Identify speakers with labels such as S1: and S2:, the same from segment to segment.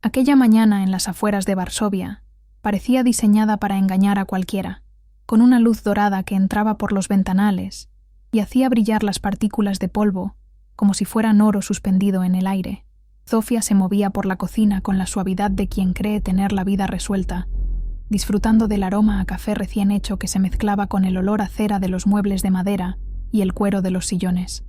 S1: Aquella mañana en las afueras de Varsovia parecía diseñada para engañar a cualquiera, con una luz dorada que entraba por los ventanales y hacía brillar las partículas de polvo como si fueran oro suspendido en el aire. Zofia se movía por la cocina con la suavidad de quien cree tener la vida resuelta, disfrutando del aroma a café recién hecho que se mezclaba con el olor a cera de los muebles de madera y el cuero de los sillones.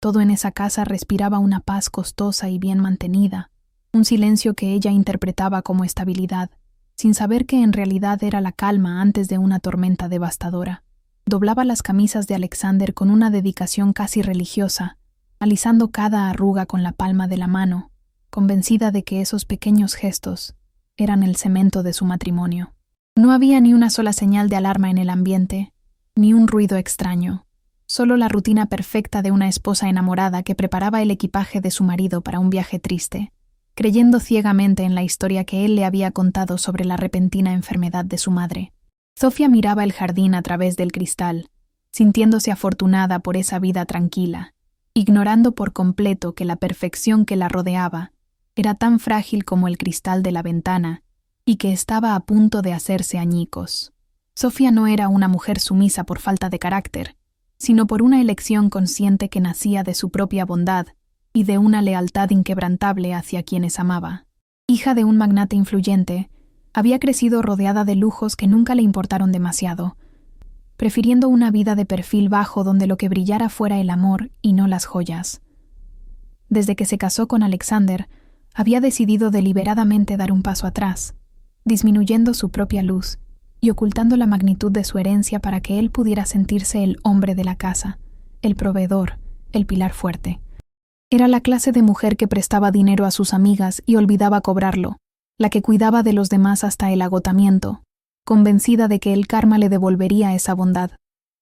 S1: Todo en esa casa respiraba una paz costosa y bien mantenida, un silencio que ella interpretaba como estabilidad, sin saber que en realidad era la calma antes de una tormenta devastadora. Doblaba las camisas de Alexander con una dedicación casi religiosa, alisando cada arruga con la palma de la mano, convencida de que esos pequeños gestos eran el cemento de su matrimonio. No había ni una sola señal de alarma en el ambiente, ni un ruido extraño, solo la rutina perfecta de una esposa enamorada que preparaba el equipaje de su marido para un viaje triste, creyendo ciegamente en la historia que él le había contado sobre la repentina enfermedad de su madre. Zofia miraba el jardín a través del cristal, sintiéndose afortunada por esa vida tranquila, ignorando por completo que la perfección que la rodeaba era tan frágil como el cristal de la ventana y que estaba a punto de hacerse añicos. Zofia no era una mujer sumisa por falta de carácter, sino por una elección consciente que nacía de su propia bondad y de una lealtad inquebrantable hacia quienes amaba. Hija de un magnate influyente, había crecido rodeada de lujos que nunca le importaron demasiado, prefiriendo una vida de perfil bajo donde lo que brillara fuera el amor y no las joyas. Desde que se casó con Alexander, había decidido deliberadamente dar un paso atrás, disminuyendo su propia luz y ocultando la magnitud de su herencia para que él pudiera sentirse el hombre de la casa, el proveedor, el pilar fuerte. Era la clase de mujer que prestaba dinero a sus amigas y olvidaba cobrarlo, la que cuidaba de los demás hasta el agotamiento, convencida de que el karma le devolvería esa bondad.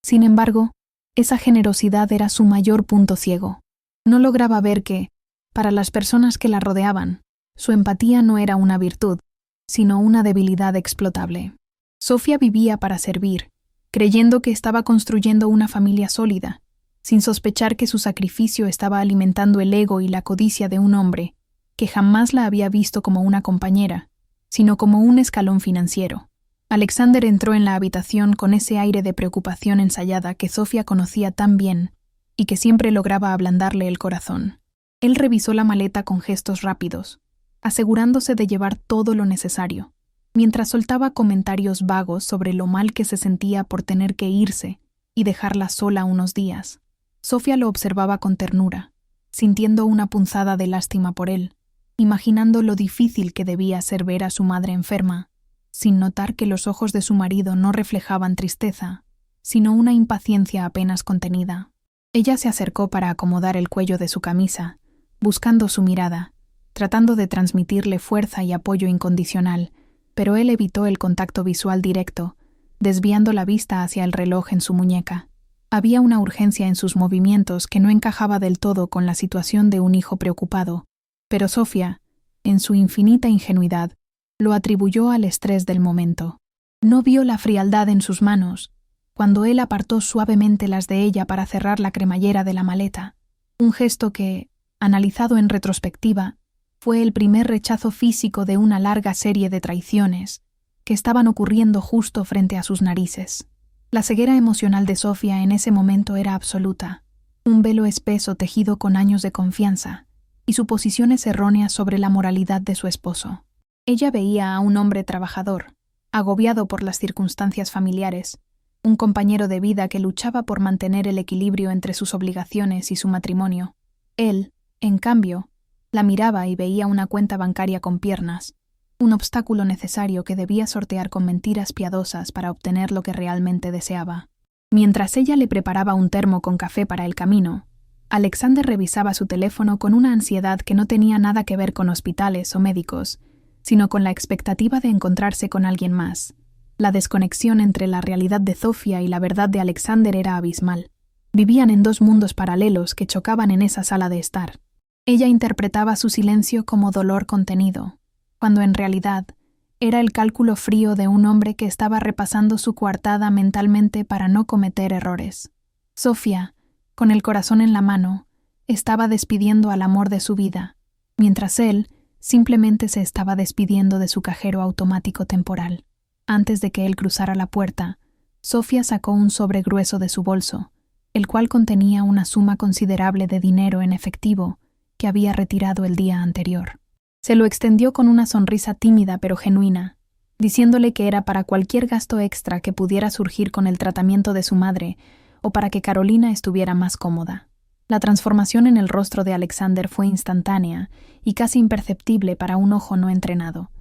S1: Sin embargo, esa generosidad era su mayor punto ciego. No lograba ver que, para las personas que la rodeaban, su empatía no era una virtud, sino una debilidad explotable. Zofia vivía para servir, creyendo que estaba construyendo una familia sólida, sin sospechar que su sacrificio estaba alimentando el ego y la codicia de un hombre que jamás la había visto como una compañera, sino como un escalón financiero. Alexander entró en la habitación con ese aire de preocupación ensayada que Zofia conocía tan bien y que siempre lograba ablandarle el corazón. Él revisó la maleta con gestos rápidos, asegurándose de llevar todo lo necesario, mientras soltaba comentarios vagos sobre lo mal que se sentía por tener que irse y dejarla sola unos días. Zofia lo observaba con ternura, sintiendo una punzada de lástima por él, imaginando lo difícil que debía ser ver a su madre enferma, sin notar que los ojos de su marido no reflejaban tristeza, sino una impaciencia apenas contenida. Ella se acercó para acomodar el cuello de su camisa, buscando su mirada, tratando de transmitirle fuerza y apoyo incondicional, pero él evitó el contacto visual directo, desviando la vista hacia el reloj en su muñeca. Había una urgencia en sus movimientos que no encajaba del todo con la situación de un hijo preocupado, pero Zofia, en su infinita ingenuidad, lo atribuyó al estrés del momento. No vio la frialdad en sus manos, cuando él apartó suavemente las de ella para cerrar la cremallera de la maleta, un gesto que, analizado en retrospectiva, fue el primer rechazo físico de una larga serie de traiciones que estaban ocurriendo justo frente a sus narices. La ceguera emocional de Zofia en ese momento era absoluta, un velo espeso tejido con años de confianza y suposiciones erróneas sobre la moralidad de su esposo. Ella veía a un hombre trabajador, agobiado por las circunstancias familiares, un compañero de vida que luchaba por mantener el equilibrio entre sus obligaciones y su matrimonio. Él, en cambio, la miraba y veía una cuenta bancaria con piernas, un obstáculo necesario que debía sortear con mentiras piadosas para obtener lo que realmente deseaba. Mientras ella le preparaba un termo con café para el camino, Alexander revisaba su teléfono con una ansiedad que no tenía nada que ver con hospitales o médicos, sino con la expectativa de encontrarse con alguien más. La desconexión entre la realidad de Zofia y la verdad de Alexander era abismal. Vivían en dos mundos paralelos que chocaban en esa sala de estar. Ella interpretaba su silencio como dolor contenido, cuando en realidad era el cálculo frío de un hombre que estaba repasando su coartada mentalmente para no cometer errores. Zofia, con el corazón en la mano, estaba despidiendo al amor de su vida, mientras él Simplemente se estaba despidiendo de su cajero automático temporal. Antes de que él cruzara la puerta, Sofía sacó un sobre grueso de su bolso, el cual contenía una suma considerable de dinero en efectivo que había retirado el día anterior. Se lo extendió con una sonrisa tímida pero genuina, diciéndole que era para cualquier gasto extra que pudiera surgir con el tratamiento de su madre o para que Carolina estuviera más cómoda. La transformación en el rostro de Alexander fue instantánea y casi imperceptible para un ojo no entrenado.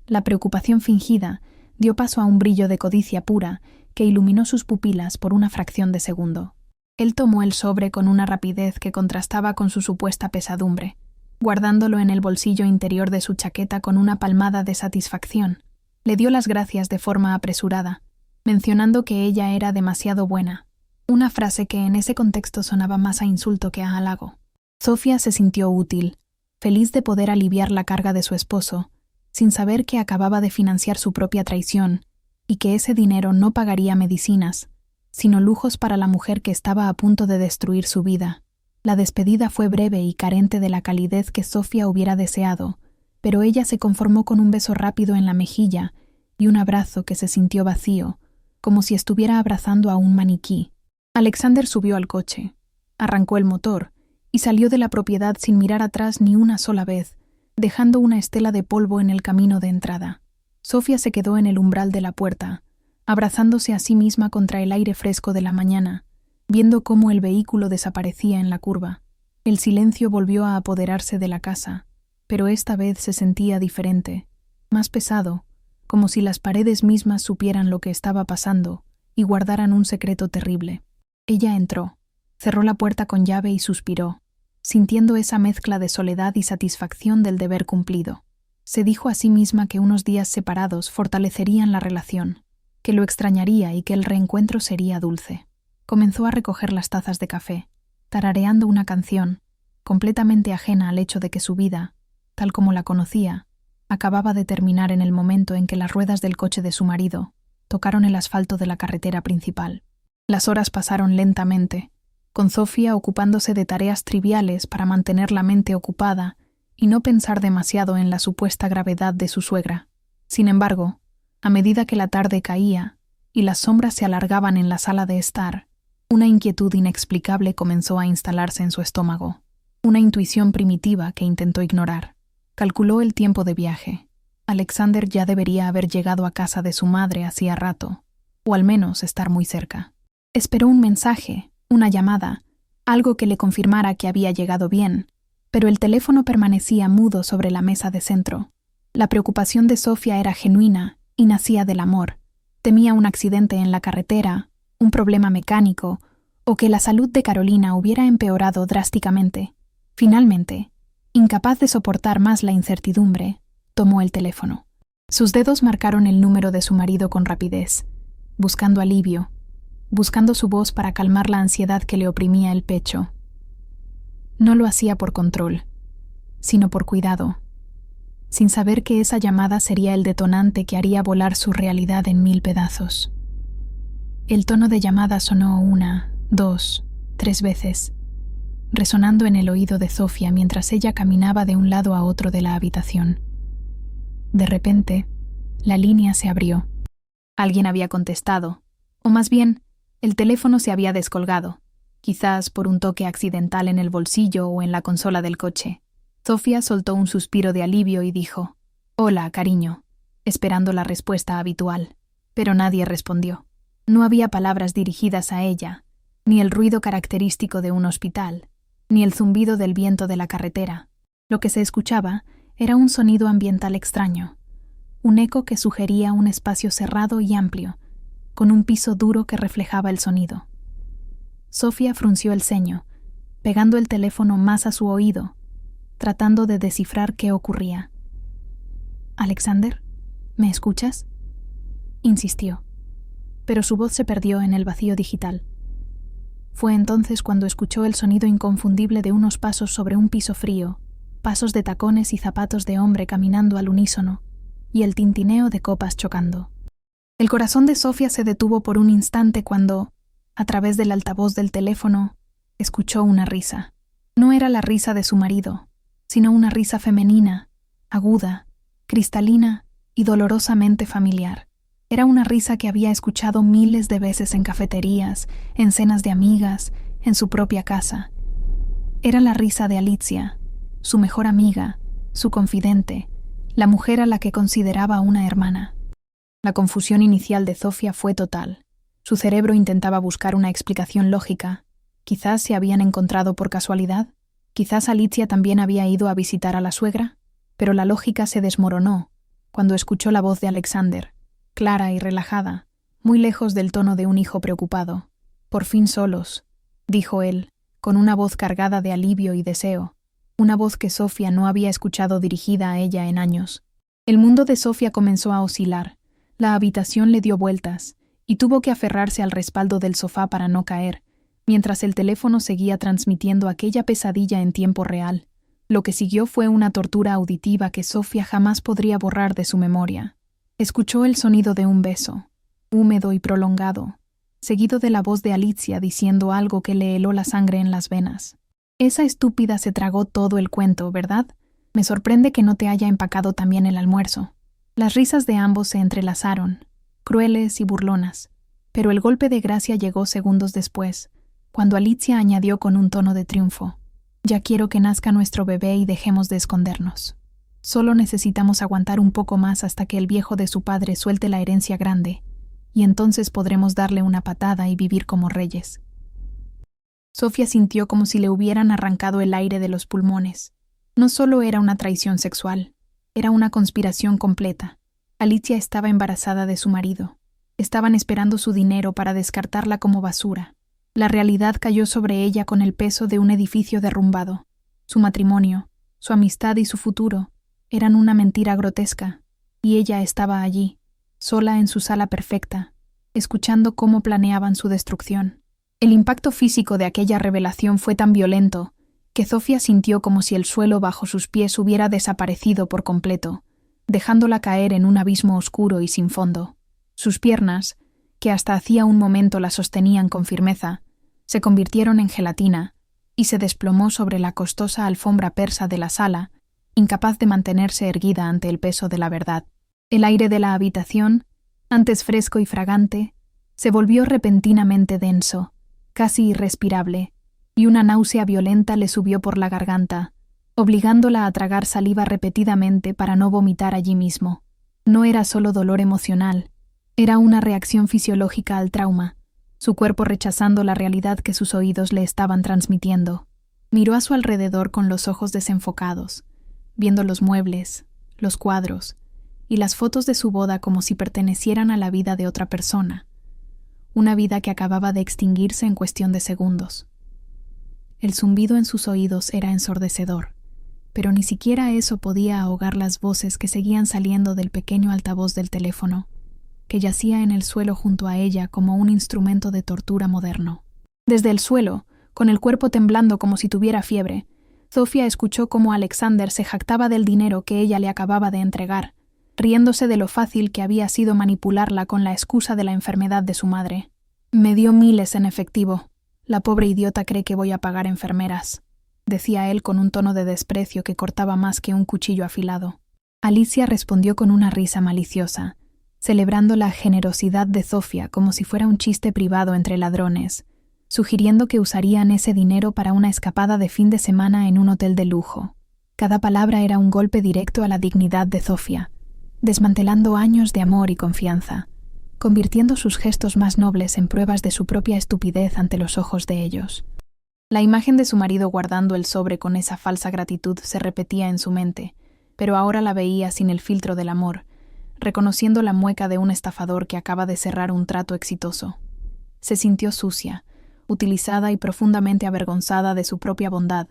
S1: La preocupación fingida dio paso a un brillo de codicia pura que iluminó sus pupilas por una fracción de segundo. Él tomó el sobre con una rapidez que contrastaba con su supuesta pesadumbre, guardándolo en el bolsillo interior de su chaqueta con una palmada de satisfacción. Le dio las gracias de forma apresurada, mencionando que ella era demasiado buena, una frase que en ese contexto sonaba más a insulto que a halago. Sofía se sintió útil, feliz de poder aliviar la carga de su esposo, sin saber que acababa de financiar su propia traición y que ese dinero no pagaría medicinas, sino lujos para la mujer que estaba a punto de destruir su vida. La despedida fue breve y carente de la calidez que Sofía hubiera deseado, pero ella se conformó con un beso rápido en la mejilla y un abrazo que se sintió vacío, como si estuviera abrazando a un maniquí. Alexander subió al coche, arrancó el motor y salió de la propiedad sin mirar atrás ni una sola vez, dejando una estela de polvo en el camino de entrada. Sofía se quedó en el umbral de la puerta, abrazándose a sí misma contra el aire fresco de la mañana, viendo cómo el vehículo desaparecía en la curva. El silencio volvió a apoderarse de la casa, pero esta vez se sentía diferente, más pesado, como si las paredes mismas supieran lo que estaba pasando y guardaran un secreto terrible. Ella entró, cerró la puerta con llave y suspiró, sintiendo esa mezcla de soledad y satisfacción del deber cumplido. Se dijo a sí misma que unos días separados fortalecerían la relación, que lo extrañaría y que el reencuentro sería dulce. Comenzó a recoger las tazas de café, tarareando una canción, completamente ajena al hecho de que su vida, tal como la conocía, acababa de terminar en el momento en que las ruedas del coche de su marido tocaron el asfalto de la carretera principal. Las horas pasaron lentamente, con Sofía ocupándose de tareas triviales para mantener la mente ocupada y no pensar demasiado en la supuesta gravedad de su suegra. Sin embargo, a medida que la tarde caía y las sombras se alargaban en la sala de estar, una inquietud inexplicable comenzó a instalarse en su estómago, una intuición primitiva que intentó ignorar. Calculó el tiempo de viaje. Alexander ya debería haber llegado a casa de su madre hacía rato, o al menos estar muy cerca. Esperó un mensaje, una llamada, algo que le confirmara que había llegado bien, pero el teléfono permanecía mudo sobre la mesa de centro. La preocupación de Sofía era genuina y nacía del amor. Temía un accidente en la carretera, un problema mecánico, o que la salud de Carolina hubiera empeorado drásticamente. Finalmente, incapaz de soportar más la incertidumbre, tomó el teléfono. Sus dedos marcaron el número de su marido con rapidez, buscando alivio, buscando su voz para calmar la ansiedad que le oprimía el pecho. No lo hacía por control, sino por cuidado, sin saber que esa llamada sería el detonante que haría volar su realidad en 1000 pedazos. El tono de llamada sonó 1, 2, 3 veces, resonando en el oído de Sofía mientras ella caminaba de un lado a otro de la habitación. De repente, la línea se abrió. Alguien había contestado, o más bien, el teléfono se había descolgado, quizás por un toque accidental en el bolsillo o en la consola del coche. Sofía soltó un suspiro de alivio y dijo, «Hola, cariño», esperando la respuesta habitual, pero nadie respondió. No había palabras dirigidas a ella, ni el ruido característico de un hospital, ni el zumbido del viento de la carretera. Lo que se escuchaba era un sonido ambiental extraño, un eco que sugería un espacio cerrado y amplio, con un piso duro que reflejaba el sonido. Sofía frunció el ceño, pegando el teléfono más a su oído, tratando de descifrar qué ocurría. «Alexander, ¿me escuchas?», insistió, pero su voz se perdió en el vacío digital. Fue entonces cuando escuchó el sonido inconfundible de unos pasos sobre un piso frío, pasos de tacones y zapatos de hombre caminando al unísono, y el tintineo de copas chocando. El corazón de Sofía se detuvo por un instante cuando, a través del altavoz del teléfono, escuchó una risa. No era la risa de su marido, sino una risa femenina, aguda, cristalina y dolorosamente familiar. Era una risa que había escuchado miles de veces en cafeterías, en cenas de amigas, en su propia casa. Era la risa de Alicia, su mejor amiga, su confidente, la mujer a la que consideraba una hermana. La confusión inicial de Zofia fue total. Su cerebro intentaba buscar una explicación lógica. Quizás se habían encontrado por casualidad. Quizás Alicia también había ido a visitar a la suegra. Pero la lógica se desmoronó cuando escuchó la voz de Alexander, clara y relajada, muy lejos del tono de un hijo preocupado. «Por fin solos», dijo él, con una voz cargada de alivio y deseo, una voz que Zofia no había escuchado dirigida a ella en años. El mundo de Zofia comenzó a oscilar, la habitación le dio vueltas, y tuvo que aferrarse al respaldo del sofá para no caer, mientras el teléfono seguía transmitiendo aquella pesadilla en tiempo real. Lo que siguió fue una tortura auditiva que Zofia jamás podría borrar de su memoria. Escuchó el sonido de un beso, húmedo y prolongado, seguido de la voz de Alicia diciendo algo que le heló la sangre en las venas. «Esa estúpida se tragó todo el cuento, ¿verdad? Me sorprende que no te haya empacado también el almuerzo». Las risas de ambos se entrelazaron, crueles y burlonas, pero el golpe de gracia llegó segundos después, cuando Alicia añadió con un tono de triunfo: «Ya quiero que nazca nuestro bebé y dejemos de escondernos. Solo necesitamos aguantar un poco más hasta que el viejo de su padre suelte la herencia grande, y entonces podremos darle una patada y vivir como reyes». Zofia sintió como si le hubieran arrancado el aire de los pulmones. No solo era una traición sexual, era una conspiración completa. Alicia estaba embarazada de su marido. Estaban esperando su dinero para descartarla como basura. La realidad cayó sobre ella con el peso de un edificio derrumbado. Su matrimonio, su amistad y su futuro eran una mentira grotesca, y ella estaba allí, sola en su sala perfecta, escuchando cómo planeaban su destrucción. El impacto físico de aquella revelación fue tan violento que Zofia sintió como si el suelo bajo sus pies hubiera desaparecido por completo, dejándola caer en un abismo oscuro y sin fondo. Sus piernas, que hasta hacía un momento la sostenían con firmeza, se convirtieron en gelatina y se desplomó sobre la costosa alfombra persa de la sala, incapaz de mantenerse erguida ante el peso de la verdad. El aire de la habitación, antes fresco y fragante, se volvió repentinamente denso, casi irrespirable, y una náusea violenta le subió por la garganta, obligándola a tragar saliva repetidamente para no vomitar allí mismo. No era solo dolor emocional, era una reacción fisiológica al trauma, su cuerpo rechazando la realidad que sus oídos le estaban transmitiendo. Miró a su alrededor con los ojos desenfocados, viendo los muebles, los cuadros y las fotos de su boda como si pertenecieran a la vida de otra persona, una vida que acababa de extinguirse en cuestión de segundos. El zumbido en sus oídos era ensordecedor, pero ni siquiera eso podía ahogar las voces que seguían saliendo del pequeño altavoz del teléfono, que yacía en el suelo junto a ella como un instrumento de tortura moderno. Desde el suelo, con el cuerpo temblando como si tuviera fiebre, Zofia escuchó cómo Alexander se jactaba del dinero que ella le acababa de entregar, riéndose de lo fácil que había sido manipularla con la excusa de la enfermedad de su madre. «Me dio miles en efectivo. La pobre idiota cree que voy a pagar enfermeras», decía él con un tono de desprecio que cortaba más que un cuchillo afilado. Alicia respondió con una risa maliciosa, celebrando la generosidad de Zofia como si fuera un chiste privado entre ladrones, sugiriendo que usarían ese dinero para una escapada de fin de semana en un hotel de lujo. Cada palabra era un golpe directo a la dignidad de Zofia, desmantelando años de amor y confianza, convirtiendo sus gestos más nobles en pruebas de su propia estupidez ante los ojos de ellos. La imagen de su marido guardando el sobre con esa falsa gratitud se repetía en su mente, pero ahora la veía sin el filtro del amor, reconociendo la mueca de un estafador que acaba de cerrar un trato exitoso. Se sintió sucia, utilizada y profundamente avergonzada de su propia bondad,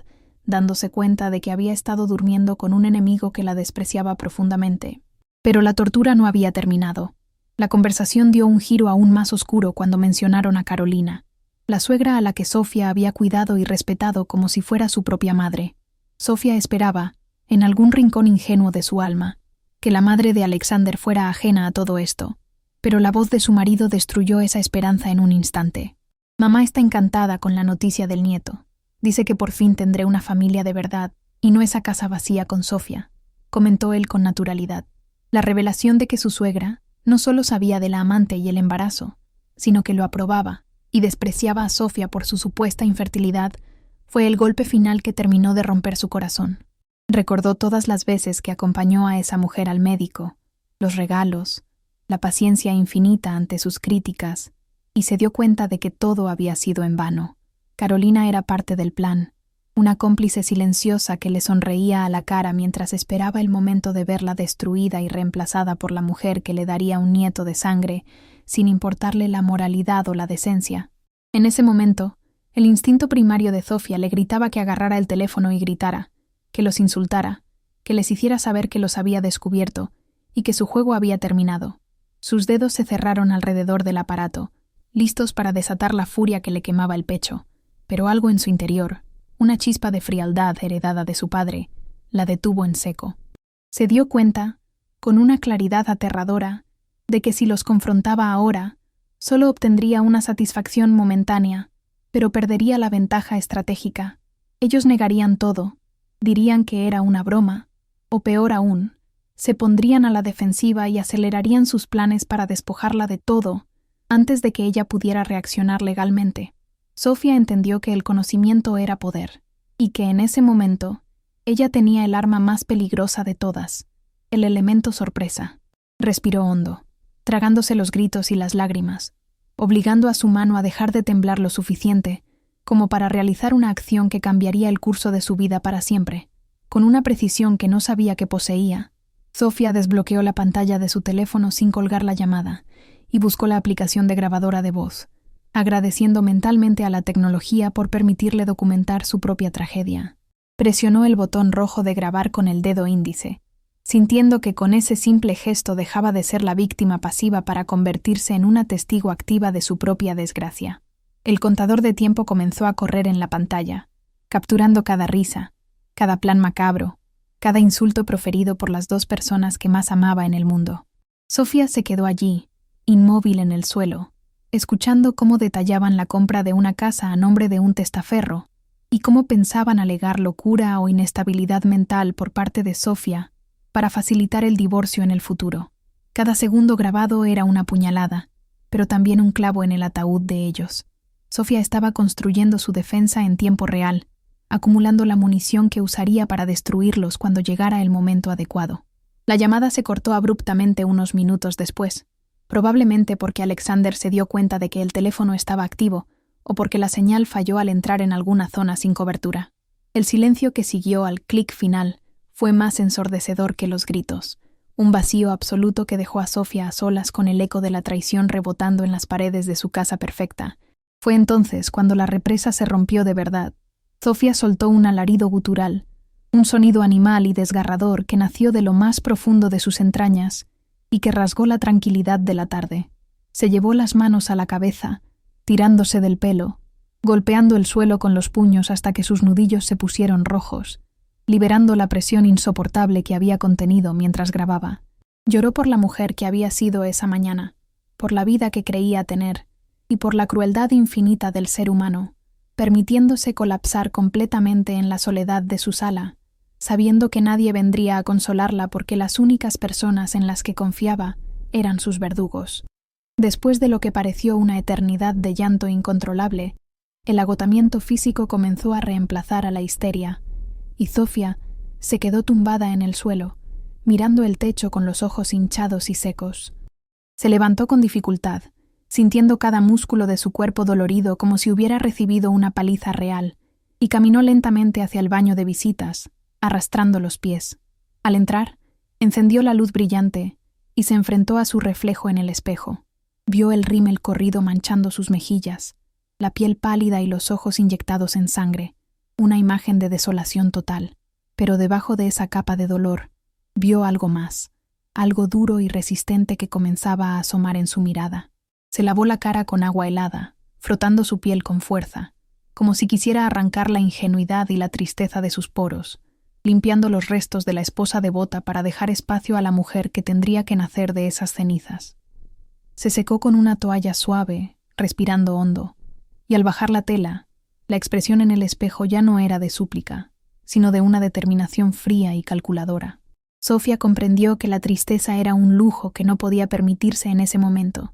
S1: dándose cuenta de que había estado durmiendo con un enemigo que la despreciaba profundamente. Pero la tortura no había terminado. La conversación dio un giro aún más oscuro cuando mencionaron a Carolina, la suegra a la que Zofia había cuidado y respetado como si fuera su propia madre. Zofia esperaba, en algún rincón ingenuo de su alma, que la madre de Alexander fuera ajena a todo esto, pero la voz de su marido destruyó esa esperanza en un instante. «Mamá está encantada con la noticia del nieto. Dice que por fin tendré una familia de verdad, Y no esa casa vacía con Sofía, comentó él con naturalidad. La revelación de que su suegra no solo sabía de la amante y el embarazo, sino que lo aprobaba y despreciaba a Sofía por su supuesta infertilidad, fue el golpe final que terminó de romper su corazón. Recordó todas las veces que acompañó a esa mujer al médico, los regalos, la paciencia infinita ante sus críticas, y se dio cuenta de que todo había sido en vano. Carolina era parte del plan, una cómplice silenciosa que le sonreía a la cara mientras esperaba el momento de verla destruida y reemplazada por la mujer que le daría un nieto de sangre, sin importarle la moralidad o la decencia. En ese momento, el instinto primario de Sofía le gritaba que agarrara el teléfono y gritara, que los insultara, que les hiciera saber que los había descubierto y que su juego había terminado. Sus dedos se cerraron alrededor del aparato, listos para desatar la furia que le quemaba el pecho, pero algo en su interior, una chispa de frialdad heredada de su padre, la detuvo en seco. Se dio cuenta, con una claridad aterradora, de que si los confrontaba ahora, solo obtendría una satisfacción momentánea, pero perdería la ventaja estratégica. Ellos negarían todo, dirían que era una broma, o peor aún, se pondrían a la defensiva y acelerarían sus planes para despojarla de todo antes de que ella pudiera reaccionar legalmente. Sofía entendió que el conocimiento era poder, y que en ese momento ella tenía el arma más peligrosa de todas, el elemento sorpresa. Respiró hondo, tragándose los gritos y las lágrimas, obligando a su mano a dejar de temblar lo suficiente como para realizar una acción que cambiaría el curso de su vida para siempre. Con una precisión que no sabía que poseía, Sofía desbloqueó la pantalla de su teléfono sin colgar la llamada y buscó la aplicación de grabadora de voz, agradeciendo mentalmente a la tecnología por permitirle documentar su propia tragedia. Presionó el botón rojo de grabar con el dedo índice, sintiendo que con ese simple gesto dejaba de ser la víctima pasiva para convertirse en una testigo activa de su propia desgracia. El contador de tiempo comenzó a correr en la pantalla, capturando cada risa, cada plan macabro, cada insulto proferido por las dos personas que más amaba en el mundo. Sofía se quedó allí, inmóvil en el suelo, escuchando cómo detallaban la compra de una casa a nombre de un testaferro y cómo pensaban alegar locura o inestabilidad mental por parte de Sofía para facilitar el divorcio en el futuro. Cada segundo grabado era una puñalada, pero también un clavo en el ataúd de ellos. Sofía estaba construyendo su defensa en tiempo real, acumulando la munición que usaría para destruirlos cuando llegara el momento adecuado. La llamada se cortó abruptamente unos minutos después, probablemente porque Alexander se dio cuenta de que el teléfono estaba activo o porque la señal falló al entrar en alguna zona sin cobertura. El silencio que siguió al clic final fue más ensordecedor que los gritos, un vacío absoluto que dejó a Sofía a solas con el eco de la traición rebotando en las paredes de su casa perfecta. Fue entonces cuando la represa se rompió de verdad. Sofía soltó un alarido gutural, un sonido animal y desgarrador que nació de lo más profundo de sus entrañas y que rasgó la tranquilidad de la tarde. Se llevó las manos a la cabeza, tirándose del pelo, golpeando el suelo con los puños hasta que sus nudillos se pusieron rojos, liberando la presión insoportable que había contenido mientras grababa. Lloró por la mujer que había sido esa mañana, por la vida que creía tener y por la crueldad infinita del ser humano, permitiéndose colapsar completamente en la soledad de su sala, sabiendo que nadie vendría a consolarla porque las únicas personas en las que confiaba eran sus verdugos. Después de lo que pareció una eternidad de llanto incontrolable, el agotamiento físico comenzó a reemplazar a la histeria, y Sofía se quedó tumbada en el suelo, mirando el techo con los ojos hinchados y secos. Se levantó con dificultad, sintiendo cada músculo de su cuerpo dolorido como si hubiera recibido una paliza real, y caminó lentamente hacia el baño de visitas, arrastrando los pies. Al entrar, encendió la luz brillante y se enfrentó a su reflejo en el espejo. Vio el rímel corrido manchando sus mejillas, la piel pálida y los ojos inyectados en sangre, una imagen de desolación total. Pero debajo de esa capa de dolor, vio algo más, algo duro y resistente que comenzaba a asomar en su mirada. Se lavó la cara con agua helada, frotando su piel con fuerza, como si quisiera arrancar la ingenuidad y la tristeza de sus poros, limpiando los restos de la esposa devota para dejar espacio a la mujer que tendría que nacer de esas cenizas. Se secó con una toalla suave, respirando hondo, y al bajar la tela, la expresión en el espejo ya no era de súplica, sino de una determinación fría y calculadora. Sofía comprendió que la tristeza era un lujo que no podía permitirse en ese momento.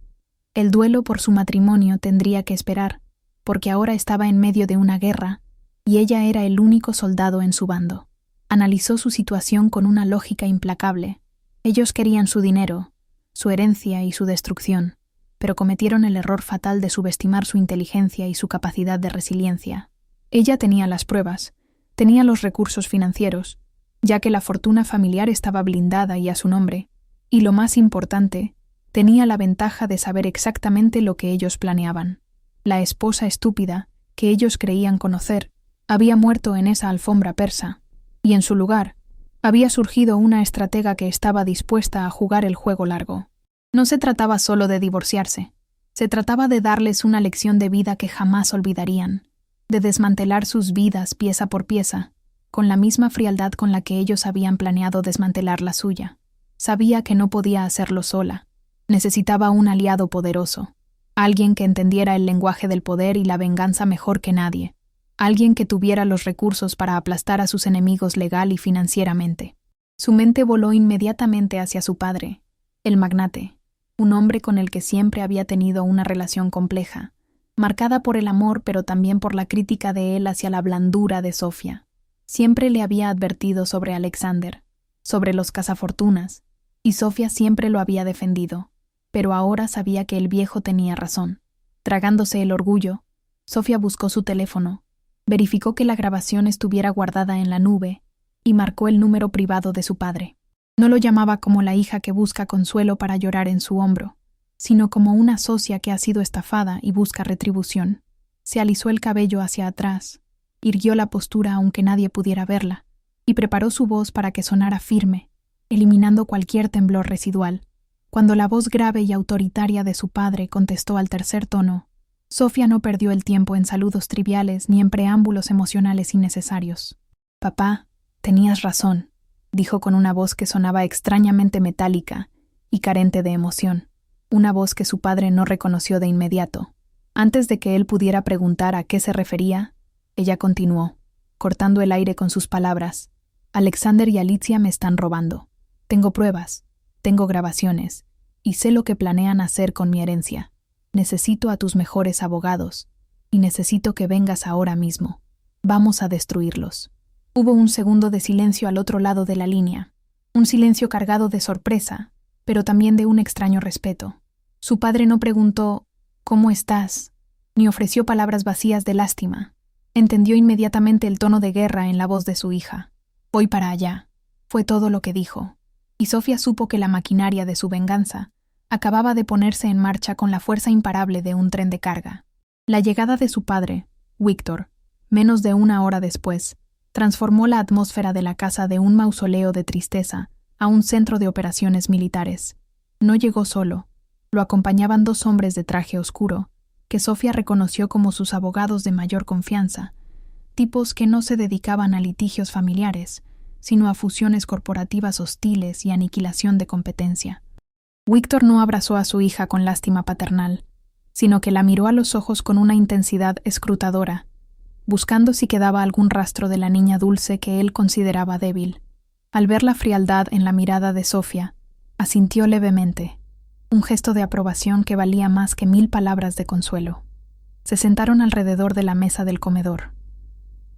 S1: El duelo por su matrimonio tendría que esperar, porque ahora estaba en medio de una guerra y ella era el único soldado en su bando. Analizó su situación con una lógica implacable. Ellos querían su dinero, su herencia y su destrucción, pero cometieron el error fatal de subestimar su inteligencia y su capacidad de resiliencia. Ella tenía las pruebas, tenía los recursos financieros, ya que la fortuna familiar estaba blindada y a su nombre, y lo más importante, tenía la ventaja de saber exactamente lo que ellos planeaban. La esposa estúpida, que ellos creían conocer, había muerto en esa alfombra persa, y en su lugar había surgido una estratega que estaba dispuesta a jugar el juego largo. No se trataba solo de divorciarse, se trataba de darles una lección de vida que jamás olvidarían, de desmantelar sus vidas pieza por pieza, con la misma frialdad con la que ellos habían planeado desmantelar la suya. Sabía que no podía hacerlo sola, necesitaba un aliado poderoso, alguien que entendiera el lenguaje del poder y la venganza mejor que nadie, alguien que tuviera los recursos para aplastar a sus enemigos legal y financieramente. Su mente voló inmediatamente hacia su padre, el magnate, un hombre con el que siempre había tenido una relación compleja, marcada por el amor pero también por la crítica de él hacia la blandura de Sofía. Siempre le había advertido sobre Alexander, sobre los cazafortunas, y Sofía siempre lo había defendido, pero ahora sabía que el viejo tenía razón. Tragándose el orgullo, Sofía buscó su teléfono, verificó que la grabación estuviera guardada en la nube y marcó el número privado de su padre. No lo llamaba como la hija que busca consuelo para llorar en su hombro, sino como una socia que ha sido estafada y busca retribución. Se alisó el cabello hacia atrás, irguió la postura aunque nadie pudiera verla, y preparó su voz para que sonara firme, eliminando cualquier temblor residual. Cuando la voz grave y autoritaria de su padre contestó al tercer tono, Sofía no perdió el tiempo en saludos triviales ni en preámbulos emocionales innecesarios. «Papá, tenías razón», dijo con una voz que sonaba extrañamente metálica y carente de emoción, una voz que su padre no reconoció de inmediato. Antes de que él pudiera preguntar a qué se refería, ella continuó, cortando el aire con sus palabras. «Alexander y Alicia me están robando. Tengo pruebas, tengo grabaciones, y sé lo que planean hacer con mi herencia. Necesito a tus mejores abogados, y necesito que vengas ahora mismo. Vamos a destruirlos». Hubo un segundo de silencio al otro lado de la línea, un silencio cargado de sorpresa, pero también de un extraño respeto. Su padre no preguntó «¿Cómo estás?», ni ofreció palabras vacías de lástima. Entendió inmediatamente el tono de guerra en la voz de su hija. «Voy para allá», fue todo lo que dijo, y Sofía supo que la maquinaria de su venganza acababa de ponerse en marcha con la fuerza imparable de un tren de carga. La llegada de su padre, Víctor, menos de una hora después, transformó la atmósfera de la casa de un mausoleo de tristeza a un centro de operaciones militares. No llegó solo, lo acompañaban dos hombres de traje oscuro, que Sofía reconoció como sus abogados de mayor confianza, tipos que no se dedicaban a litigios familiares, sino a fusiones corporativas hostiles y aniquilación de competencia. Víctor no abrazó a su hija con lástima paternal, sino que la miró a los ojos con una intensidad escrutadora, buscando si quedaba algún rastro de la niña dulce que él consideraba débil. Al ver la frialdad en la mirada de Sofía, asintió levemente, un gesto de aprobación que valía más que 1000 palabras de consuelo. Se sentaron alrededor de la mesa del comedor,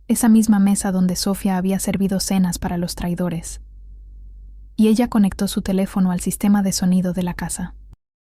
S1: esa misma mesa donde Sofía había servido cenas para los traidores, y ella conectó su teléfono al sistema de sonido de la casa.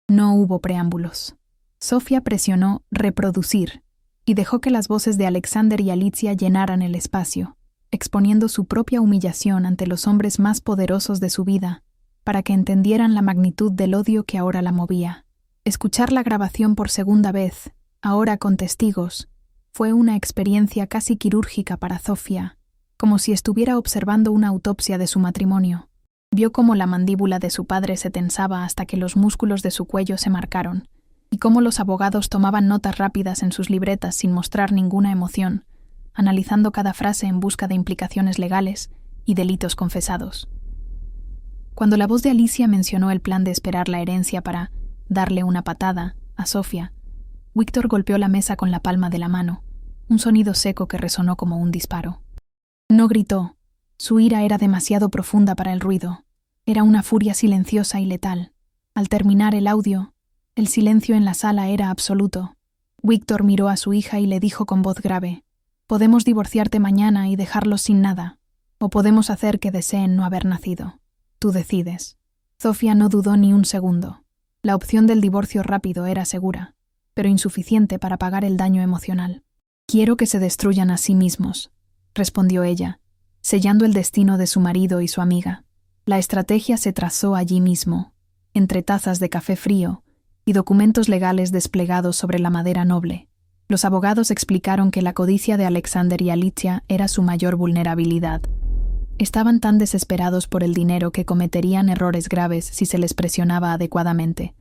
S1: No hubo preámbulos. Sofía presionó «reproducir» y dejó que las voces de Alexander y Alicia llenaran el espacio, exponiendo su propia humillación ante los hombres más poderosos de su vida, para que entendieran la magnitud del odio que ahora la movía. Escuchar la grabación por segunda vez, ahora con testigos, fue una experiencia casi quirúrgica para Sofía, como si estuviera observando una autopsia de su matrimonio. Vio cómo la mandíbula de su padre se tensaba hasta que los músculos de su cuello se marcaron, y cómo los abogados tomaban notas rápidas en sus libretas sin mostrar ninguna emoción, analizando cada frase en busca de implicaciones legales y delitos confesados. Cuando la voz de Alicia mencionó el plan de esperar la herencia para darle una patada a Sofía, Víctor golpeó la mesa con la palma de la mano, un sonido seco que resonó como un disparo. No gritó. Su ira era demasiado profunda para el ruido. Era una furia silenciosa y letal. Al terminar el audio, el silencio en la sala era absoluto. Víctor miró a su hija y le dijo con voz grave: «Podemos divorciarte mañana y dejarlos sin nada, o podemos hacer que deseen no haber nacido. Tú decides». Zofia no dudó ni un segundo. La opción del divorcio rápido era segura, pero insuficiente para pagar el daño emocional. «Quiero que se destruyan a sí mismos», respondió ella, sellando el destino de su marido y su amiga. La estrategia se trazó allí mismo, entre tazas de café frío y documentos legales desplegados sobre la madera noble. Los abogados explicaron que la codicia de Alexander y Alicia era su mayor vulnerabilidad. Estaban tan desesperados por el dinero que cometerían errores graves si se les presionaba adecuadamente.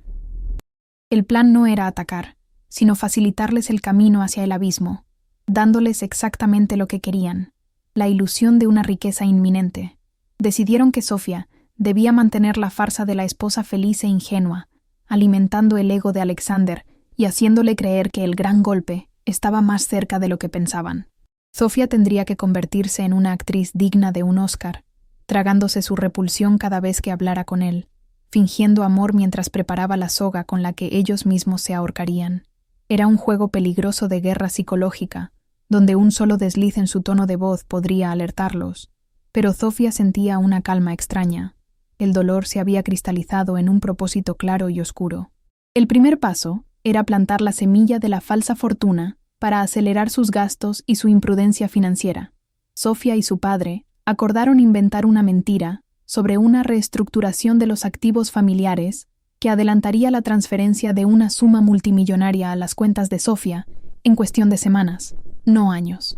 S1: El plan no era atacar, sino facilitarles el camino hacia el abismo, dándoles exactamente lo que querían, la ilusión de una riqueza inminente. Decidieron que Zofia debía mantener la farsa de la esposa feliz e ingenua, alimentando el ego de Alexander y haciéndole creer que el gran golpe estaba más cerca de lo que pensaban. Zofia tendría que convertirse en una actriz digna de un Oscar, tragándose su repulsión cada vez que hablara con él, fingiendo amor mientras preparaba la soga con la que ellos mismos se ahorcarían. Era un juego peligroso de guerra psicológica, donde un solo desliz en su tono de voz podría alertarlos. Pero Zofia sentía una calma extraña. El dolor se había cristalizado en un propósito claro y oscuro. El primer paso era plantar la semilla de la falsa fortuna para acelerar sus gastos y su imprudencia financiera. Zofia y su padre acordaron inventar una mentira sobre una reestructuración de los activos familiares que adelantaría la transferencia de una suma multimillonaria a las cuentas de Zofia en cuestión de semanas, no años.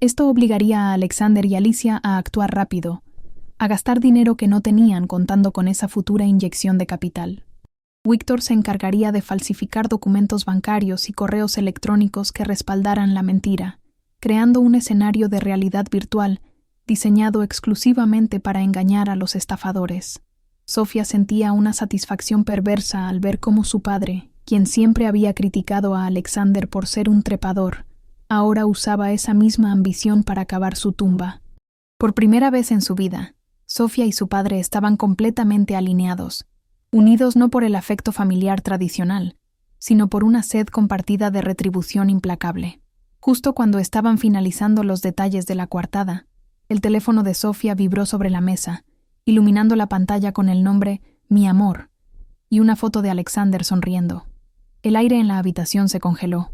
S1: Esto obligaría a Alexander y Alicia a actuar rápido, a gastar dinero que no tenían contando con esa futura inyección de capital. Víctor se encargaría de falsificar documentos bancarios y correos electrónicos que respaldaran la mentira, creando un escenario de realidad virtual diseñado exclusivamente para engañar a los estafadores. Zofia sentía una satisfacción perversa al ver cómo su padre, quien siempre había criticado a Alexander por ser un trepador, ahora usaba esa misma ambición para cavar su tumba. Por primera vez en su vida, Zofia y su padre estaban completamente alineados, unidos no por el afecto familiar tradicional, sino por una sed compartida de retribución implacable. Justo cuando estaban finalizando los detalles de la coartada, el teléfono de Zofia vibró sobre la mesa, iluminando la pantalla con el nombre «Mi amor» y una foto de Alexander sonriendo. El aire en la habitación se congeló.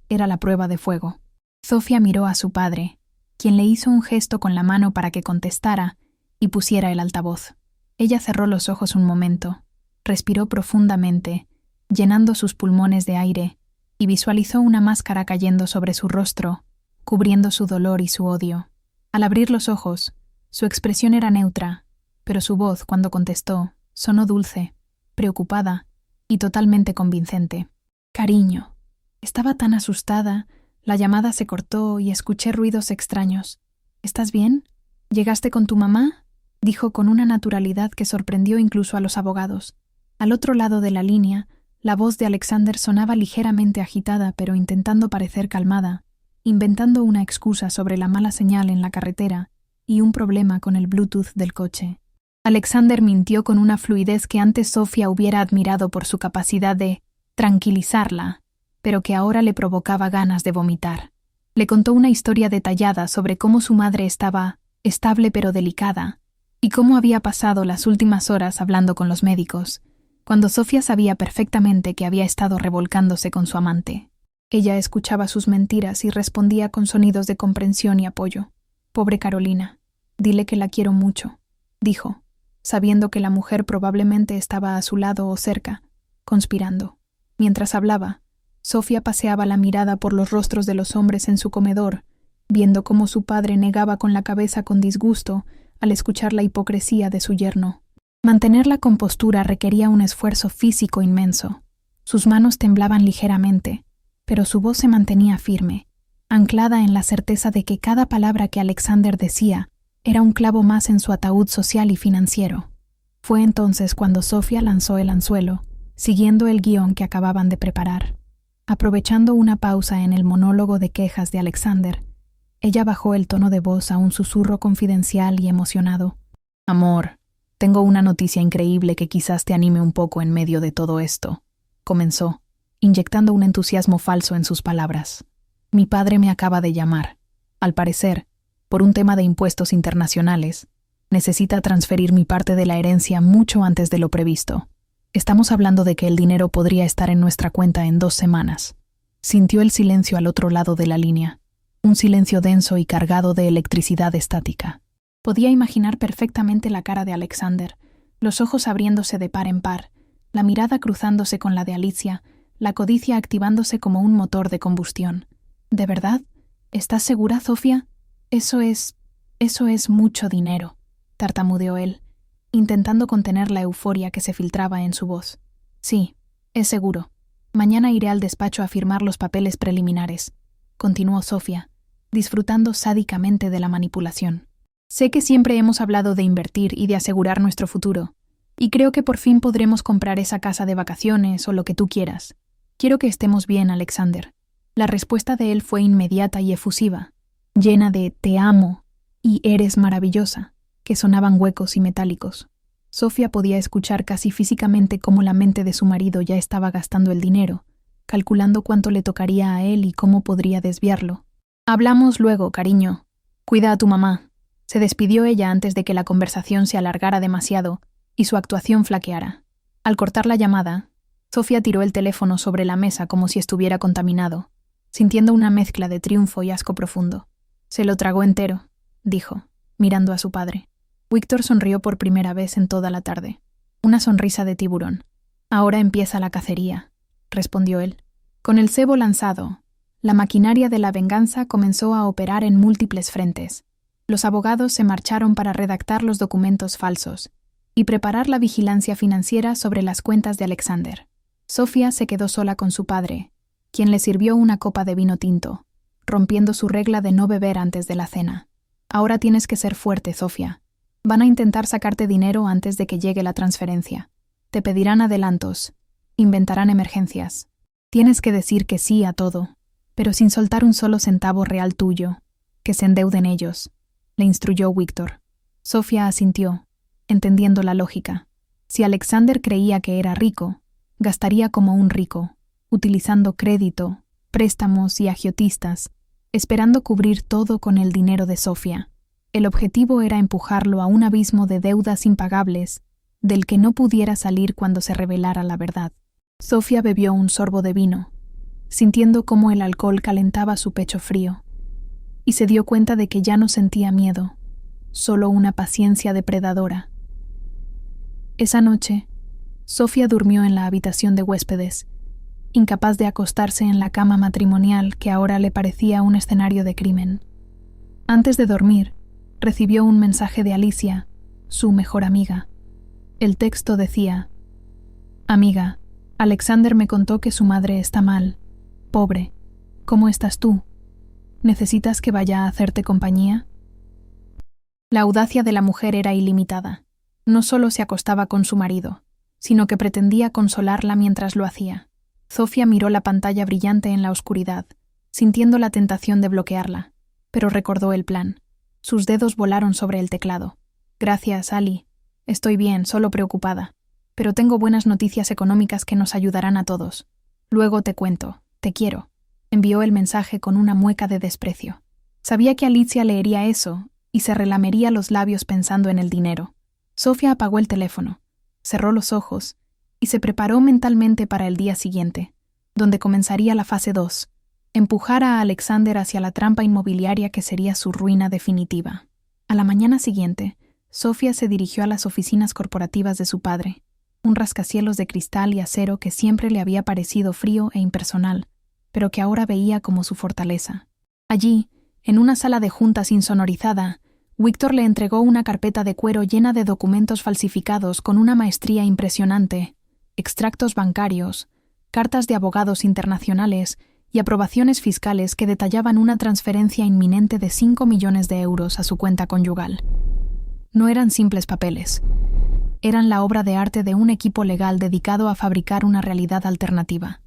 S1: Era la prueba de fuego. Zofia miró a su padre, quien le hizo un gesto con la mano para que contestara y pusiera el altavoz. Ella cerró los ojos un momento, respiró profundamente, llenando sus pulmones de aire, y visualizó una máscara cayendo sobre su rostro, cubriendo su dolor y su odio. Al abrir los ojos, su expresión era neutra, pero su voz, cuando contestó, sonó dulce, preocupada y totalmente convincente. «Cariño». Estaba tan asustada, la llamada se cortó y escuché ruidos extraños. «¿Estás bien? ¿Llegaste con tu mamá?», dijo con una naturalidad que sorprendió incluso a los abogados. Al otro lado de la línea, la voz de Alexander sonaba ligeramente agitada, pero intentando parecer calmada, inventando una excusa sobre la mala señal en la carretera y un problema con el Bluetooth del coche. Alexander mintió con una fluidez que antes Zofia hubiera admirado por su capacidad de tranquilizarla, pero que ahora le provocaba ganas de vomitar. Le contó una historia detallada sobre cómo su madre estaba estable pero delicada, y cómo había pasado las últimas horas hablando con los médicos, cuando Zofia sabía perfectamente que había estado revolcándose con su amante. Ella escuchaba sus mentiras y respondía con sonidos de comprensión y apoyo. «Pobre Carolina, dile que la quiero mucho», dijo, sabiendo que la mujer probablemente estaba a su lado o cerca, conspirando. Mientras hablaba, Zofia paseaba la mirada por los rostros de los hombres en su comedor, viendo cómo su padre negaba con la cabeza con disgusto al escuchar la hipocresía de su yerno. Mantener la compostura requería un esfuerzo físico inmenso. Sus manos temblaban ligeramente, pero su voz se mantenía firme, anclada en la certeza de que cada palabra que Alexander decía era un clavo más en su ataúd social y financiero. Fue entonces cuando Zofia lanzó el anzuelo, siguiendo el guión que acababan de preparar. Aprovechando una pausa en el monólogo de quejas de Alexander, Ella bajó el tono de voz a un susurro confidencial y emocionado. Amor, tengo una noticia increíble que quizás te anime un poco en medio de todo esto, comenzó, inyectando un entusiasmo falso en sus palabras. Mi padre me acaba de llamar. Al parecer, por un tema de impuestos internacionales, necesita transferir mi parte de la herencia mucho antes de lo previsto. Estamos hablando de que el dinero podría estar en nuestra cuenta en 2 semanas. Sintió el silencio al otro lado de la línea, un silencio denso y cargado de electricidad estática. Podía imaginar perfectamente la cara de Alexander, los ojos abriéndose de par en par, la mirada cruzándose con la de Alicia, la codicia activándose como un motor de combustión. ¿De verdad? ¿Estás segura, Sofía? Eso es mucho dinero, tartamudeó él, intentando contener la euforia que se filtraba en su voz. Sí, es seguro. Mañana iré al despacho a firmar los papeles preliminares, continuó Sofía, disfrutando sádicamente de la manipulación. Sé que siempre hemos hablado de invertir y de asegurar nuestro futuro, y creo que por fin podremos comprar esa casa de vacaciones o lo que tú quieras. Quiero que estemos bien, Alexander. La respuesta de él fue inmediata y efusiva, llena de «te amo» y «eres maravillosa», que sonaban huecos y metálicos. Sofía podía escuchar casi físicamente cómo la mente de su marido ya estaba gastando el dinero, calculando cuánto le tocaría a él y cómo podría desviarlo. «Hablamos luego, cariño. Cuida a tu mamá». Se despidió ella antes de que la conversación se alargara demasiado y su actuación flaqueara. Al cortar la llamada, Sofía tiró el teléfono sobre la mesa como si estuviera contaminado, sintiendo una mezcla de triunfo y asco profundo. «Se lo tragó entero», dijo, mirando a su padre. Víctor sonrió por primera vez en toda la tarde. Una sonrisa de tiburón. «Ahora empieza la cacería», respondió él. Con el cebo lanzado, la maquinaria de la venganza comenzó a operar en múltiples frentes. Los abogados se marcharon para redactar los documentos falsos y preparar la vigilancia financiera sobre las cuentas de Alexander. Sofía se quedó sola con su padre, quien le sirvió una copa de vino tinto, rompiendo su regla de no beber antes de la cena. «Ahora tienes que ser fuerte, Sofía. Van a intentar sacarte dinero antes de que llegue la transferencia. Te pedirán adelantos, inventarán emergencias. Tienes que decir que sí a todo, pero sin soltar un solo centavo real tuyo, que se endeuden ellos», le instruyó Víctor. Sofía asintió, entendiendo la lógica. Si Alexander creía que era rico, gastaría como un rico, utilizando crédito, préstamos y agiotistas, esperando cubrir todo con el dinero de Sofía. El objetivo era empujarlo a un abismo de deudas impagables, del que no pudiera salir cuando se revelara la verdad. Sofía bebió un sorbo de vino, sintiendo cómo el alcohol calentaba su pecho frío, y se dio cuenta de que ya no sentía miedo, solo una paciencia depredadora. Esa noche, Sofía durmió en la habitación de huéspedes, incapaz de acostarse en la cama matrimonial que ahora le parecía un escenario de crimen. Antes de dormir, recibió un mensaje de Alicia, su mejor amiga. El texto decía: «Amiga, Alexander me contó que su madre está mal. Pobre. ¿Cómo estás tú? ¿Necesitas que vaya a hacerte compañía?». La audacia de la mujer era ilimitada. No solo se acostaba con su marido, sino que pretendía consolarla mientras lo hacía. Sofía miró la pantalla brillante en la oscuridad, sintiendo la tentación de bloquearla, pero recordó el plan. Sus dedos volaron sobre el teclado. «Gracias, Ali. Estoy bien, solo preocupada. Pero tengo buenas noticias económicas que nos ayudarán a todos. Luego te cuento. Te quiero». Envió el mensaje con una mueca de desprecio. Sabía que Alicia leería eso y se relamería los labios pensando en el dinero. Sofía apagó el teléfono, cerró los ojos y se preparó mentalmente para el día siguiente, donde comenzaría la fase 2, empujar a Alexander hacia la trampa inmobiliaria que sería su ruina definitiva. A la mañana siguiente, Sofía se dirigió a las oficinas corporativas de su padre, un rascacielos de cristal y acero que siempre le había parecido frío e impersonal, pero que ahora veía como su fortaleza. Allí, en una sala de juntas insonorizada, Víctor le entregó una carpeta de cuero llena de documentos falsificados con una maestría impresionante, extractos bancarios, cartas de abogados internacionales y aprobaciones fiscales que detallaban una transferencia inminente de 5 millones de euros a su cuenta conyugal. No eran simples papeles. Eran la obra de arte de un equipo legal dedicado a fabricar una realidad alternativa.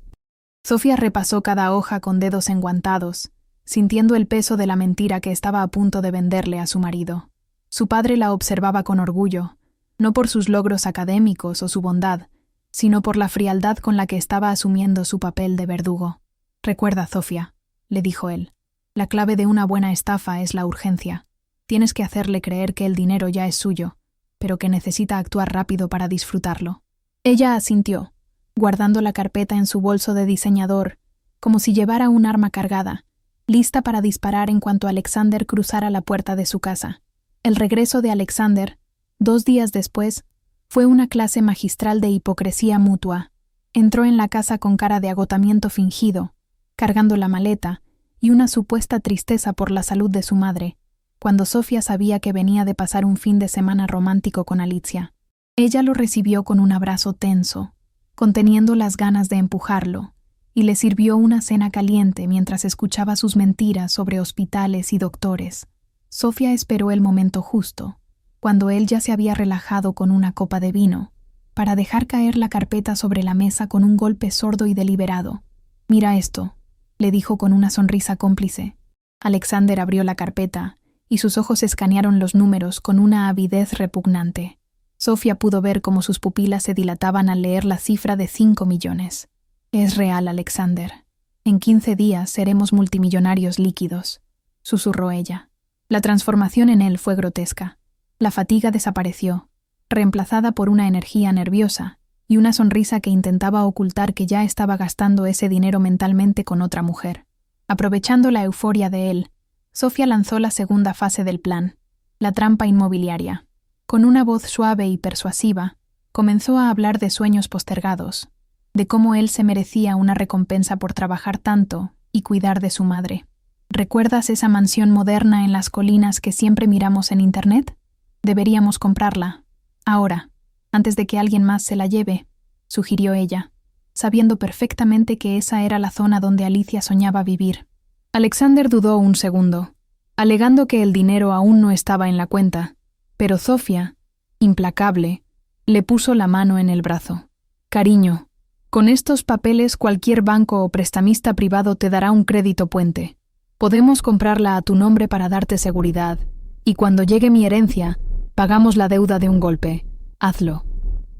S1: Sofía repasó cada hoja con dedos enguantados, sintiendo el peso de la mentira que estaba a punto de venderle a su marido. Su padre la observaba con orgullo, no por sus logros académicos o su bondad, sino por la frialdad con la que estaba asumiendo su papel de verdugo. «Recuerda, Zofia», le dijo él, «la clave de una buena estafa es la urgencia. Tienes que hacerle creer que el dinero ya es suyo, pero que necesita actuar rápido para disfrutarlo». Ella asintió, guardando la carpeta en su bolso de diseñador, como si llevara un arma cargada, lista para disparar en cuanto Alexander cruzara la puerta de su casa. El regreso de Alexander, 2 días después, fue una clase magistral de hipocresía mutua. Entró en la casa con cara de agotamiento fingido, cargando la maleta y una supuesta tristeza por la salud de su madre, cuando Sofía sabía que venía de pasar un fin de semana romántico con Alicia. Ella lo recibió con un abrazo tenso, conteniendo las ganas de empujarlo, y le sirvió una cena caliente mientras escuchaba sus mentiras sobre hospitales y doctores. Sofía esperó el momento justo, cuando él ya se había relajado con una copa de vino, para dejar caer la carpeta sobre la mesa con un golpe sordo y deliberado. «Mira esto», le dijo con una sonrisa cómplice. Alexander abrió la carpeta, y sus ojos escanearon los números con una avidez repugnante. Sofía pudo ver cómo sus pupilas se dilataban al leer la cifra de 5 millones. «Es real, Alexander. En 15 días seremos multimillonarios líquidos», susurró ella. La transformación en él fue grotesca. La fatiga desapareció, reemplazada por una energía nerviosa y una sonrisa que intentaba ocultar que ya estaba gastando ese dinero mentalmente con otra mujer. Aprovechando la euforia de él, Sofía lanzó la segunda fase del plan, la trampa inmobiliaria. Con una voz suave y persuasiva, comenzó a hablar de sueños postergados, de cómo él se merecía una recompensa por trabajar tanto y cuidar de su madre. «¿Recuerdas esa mansión moderna en las colinas que siempre miramos en Internet? Deberíamos comprarla. Ahora, antes de que alguien más se la lleve», sugirió ella, sabiendo perfectamente que esa era la zona donde Alicia soñaba vivir. Alexander dudó un segundo, alegando que el dinero aún no estaba en la cuenta, pero Sofía, implacable, le puso la mano en el brazo. «Cariño, con estos papeles cualquier banco o prestamista privado te dará un crédito puente. Podemos comprarla a tu nombre para darte seguridad, y cuando llegue mi herencia, pagamos la deuda de un golpe. Hazlo.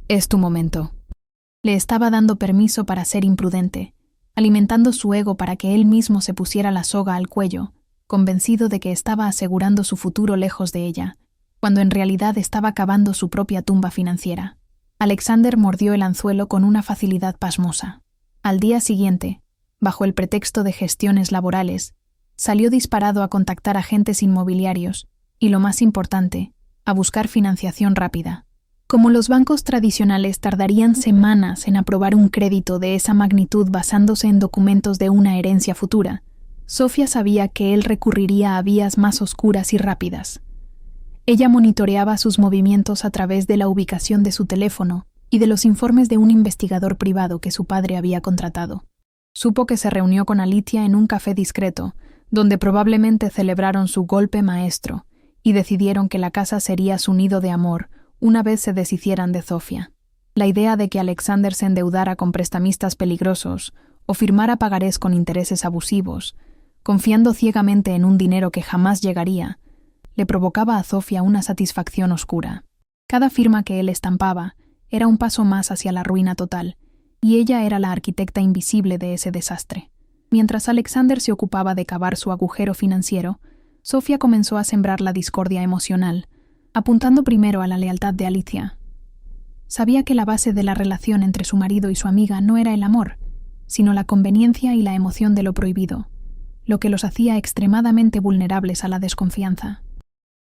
S1: Es tu momento». Le estaba dando permiso para ser imprudente, alimentando su ego para que él mismo se pusiera la soga al cuello, convencido de que estaba asegurando su futuro lejos de ella, cuando en realidad estaba cavando su propia tumba financiera. Alexander mordió el anzuelo con una facilidad pasmosa. Al día siguiente, bajo el pretexto de gestiones laborales, salió disparado a contactar agentes inmobiliarios y, lo más importante, a buscar financiación rápida. Como los bancos tradicionales tardarían semanas en aprobar un crédito de esa magnitud basándose en documentos de una herencia futura, Sofía sabía que él recurriría a vías más oscuras y rápidas. Ella monitoreaba sus movimientos a través de la ubicación de su teléfono y de los informes de un investigador privado que su padre había contratado. Supo que se reunió con Alicia en un café discreto, donde probablemente celebraron su golpe maestro y decidieron que la casa sería su nido de amor una vez se deshicieran de Sofía. La idea de que Alexander se endeudara con prestamistas peligrosos o firmara pagarés con intereses abusivos, confiando ciegamente en un dinero que jamás llegaría, le provocaba a Sofía una satisfacción oscura. Cada firma que él estampaba era un paso más hacia la ruina total, y ella era la arquitecta invisible de ese desastre. Mientras Alexander se ocupaba de cavar su agujero financiero, Sofía comenzó a sembrar la discordia emocional, apuntando primero a la lealtad de Alicia. Sabía que la base de la relación entre su marido y su amiga no era el amor, sino la conveniencia y la emoción de lo prohibido, lo que los hacía extremadamente vulnerables a la desconfianza.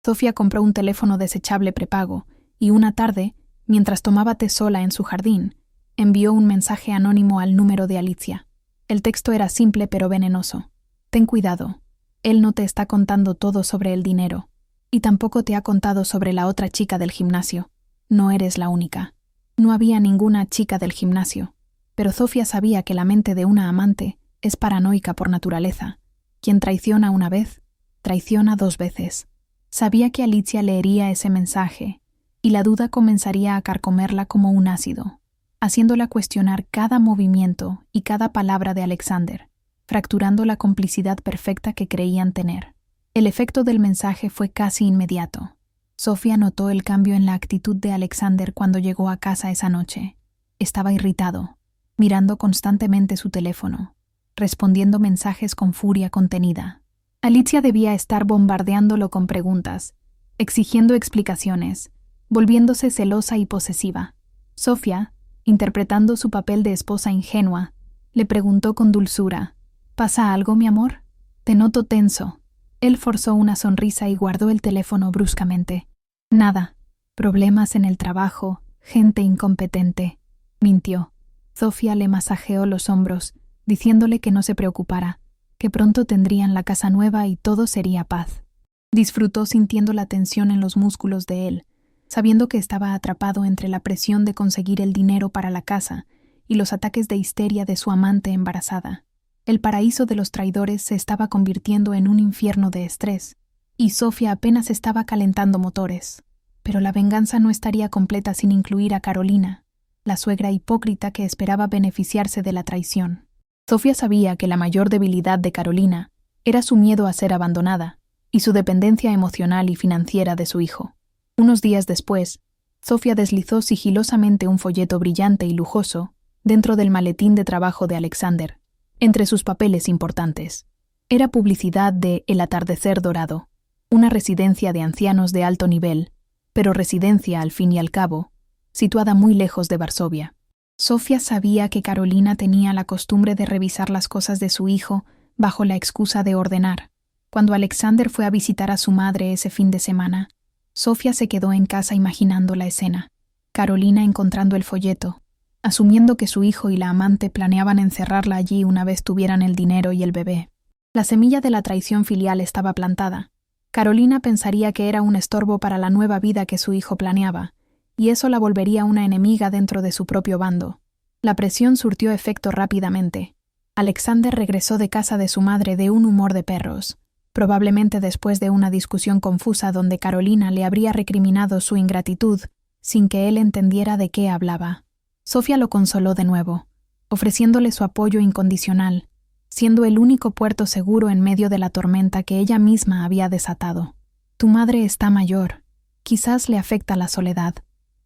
S1: Sofía compró un teléfono desechable prepago y una tarde, mientras tomaba té sola en su jardín, envió un mensaje anónimo al número de Alicia. El texto era simple pero venenoso. «Ten cuidado. Él no te está contando todo sobre el dinero, y tampoco te ha contado sobre la otra chica del gimnasio. No eres la única». No había ninguna chica del gimnasio, pero Sofía sabía que la mente de una amante es paranoica por naturaleza. Quien traiciona una vez, traiciona 2 veces. Sabía que Alicia leería ese mensaje, y la duda comenzaría a carcomerla como un ácido, haciéndola cuestionar cada movimiento y cada palabra de Alexander. fracturando la complicidad perfecta que creían tener. El efecto del mensaje fue casi inmediato. Sofía notó el cambio en la actitud de Alexander cuando llegó a casa esa noche. Estaba irritado, mirando constantemente su teléfono, respondiendo mensajes con furia contenida. Alicia debía estar bombardeándolo con preguntas, exigiendo explicaciones, volviéndose celosa y posesiva. Sofía, interpretando su papel de esposa ingenua, le preguntó con dulzura: ¿Pasa algo, mi amor? Te noto tenso. Él forzó una sonrisa y guardó el teléfono bruscamente. Nada. Problemas en el trabajo, gente incompetente. Mintió. Sofía le masajeó los hombros, diciéndole que no se preocupara, que pronto tendrían la casa nueva y todo sería paz. Disfrutó sintiendo la tensión en los músculos de él, sabiendo que estaba atrapado entre la presión de conseguir el dinero para la casa y los ataques de histeria de su amante embarazada. El paraíso de los traidores se estaba convirtiendo en un infierno de estrés, y Sofía apenas estaba calentando motores. Pero la venganza no estaría completa sin incluir a Carolina, la suegra hipócrita que esperaba beneficiarse de la traición. Sofía sabía que la mayor debilidad de Carolina era su miedo a ser abandonada y su dependencia emocional y financiera de su hijo. Unos días después, Sofía deslizó sigilosamente un folleto brillante y lujoso dentro del maletín de trabajo de Alexander, entre sus papeles importantes. Era publicidad de El Atardecer Dorado, una residencia de ancianos de alto nivel, pero residencia, al fin y al cabo, situada muy lejos de Varsovia. Sofía sabía que Carolina tenía la costumbre de revisar las cosas de su hijo bajo la excusa de ordenar. Cuando Alexander fue a visitar a su madre ese fin de semana, Sofía se quedó en casa imaginando la escena. Carolina encontrando el folleto, asumiendo que su hijo y la amante planeaban encerrarla allí una vez tuvieran el dinero y el bebé. La semilla de la traición filial estaba plantada. Carolina pensaría que era un estorbo para la nueva vida que su hijo planeaba, y eso la volvería una enemiga dentro de su propio bando. La presión surtió efecto rápidamente. Alexander regresó de casa de su madre de un humor de perros, probablemente después de una discusión confusa donde Carolina le habría recriminado su ingratitud, sin que él entendiera de qué hablaba. Sofía lo consoló de nuevo, ofreciéndole su apoyo incondicional, siendo el único puerto seguro en medio de la tormenta que ella misma había desatado. «Tu madre está mayor. Quizás le afecta la soledad»,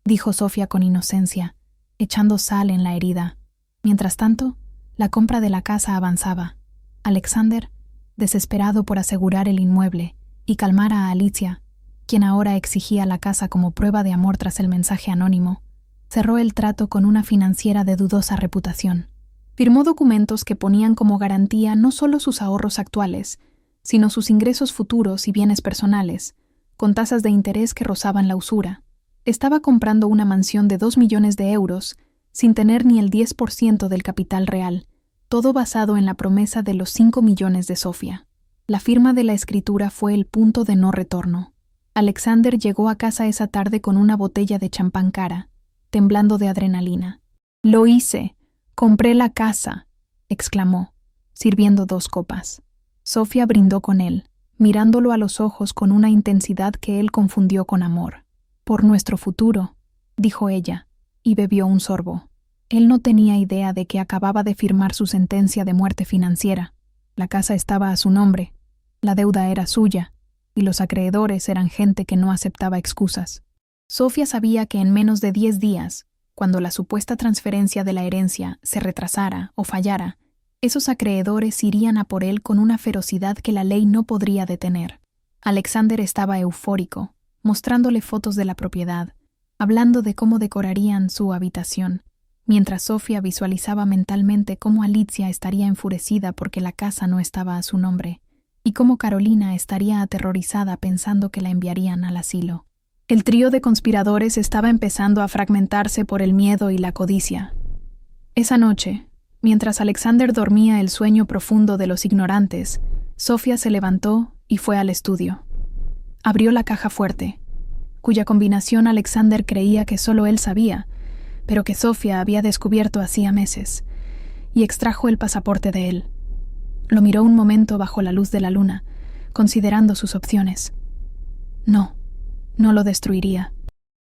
S1: dijo Sofía con inocencia, echando sal en la herida. Mientras tanto, la compra de la casa avanzaba. Alexander, desesperado por asegurar el inmueble y calmar a Alicia, quien ahora exigía la casa como prueba de amor tras el mensaje anónimo, cerró el trato con una financiera de dudosa reputación. Firmó documentos que ponían como garantía no solo sus ahorros actuales, sino sus ingresos futuros y bienes personales, con tasas de interés que rozaban la usura. Estaba comprando una mansión de 2 millones de euros, sin tener ni el 10% del capital real, todo basado en la promesa de los 5 millones de Sofía. La firma de la escritura fue el punto de no retorno. Alexander llegó a casa esa tarde con una botella de champán cara, temblando de adrenalina. «Lo hice. Compré la casa», exclamó, sirviendo 2 copas. Sofía brindó con él, mirándolo a los ojos con una intensidad que él confundió con amor. «Por nuestro futuro», dijo ella, y bebió un sorbo. Él no tenía idea de que acababa de firmar su sentencia de muerte financiera. La casa estaba a su nombre, la deuda era suya, y los acreedores eran gente que no aceptaba excusas. Sofía sabía que en menos de 10 días, cuando la supuesta transferencia de la herencia se retrasara o fallara, esos acreedores irían a por él con una ferocidad que la ley no podría detener. Alexander estaba eufórico, mostrándole fotos de la propiedad, hablando de cómo decorarían su habitación, mientras Sofía visualizaba mentalmente cómo Alicia estaría enfurecida porque la casa no estaba a su nombre, y cómo Carolina estaría aterrorizada pensando que la enviarían al asilo. El trío de conspiradores estaba empezando a fragmentarse por el miedo y la codicia. Esa noche, mientras Alexander dormía el sueño profundo de los ignorantes, Sofía se levantó y fue al estudio. Abrió la caja fuerte, cuya combinación Alexander creía que solo él sabía, pero que Sofía había descubierto hacía meses, y extrajo el pasaporte de él. Lo miró un momento bajo la luz de la luna, considerando sus opciones. No lo destruiría.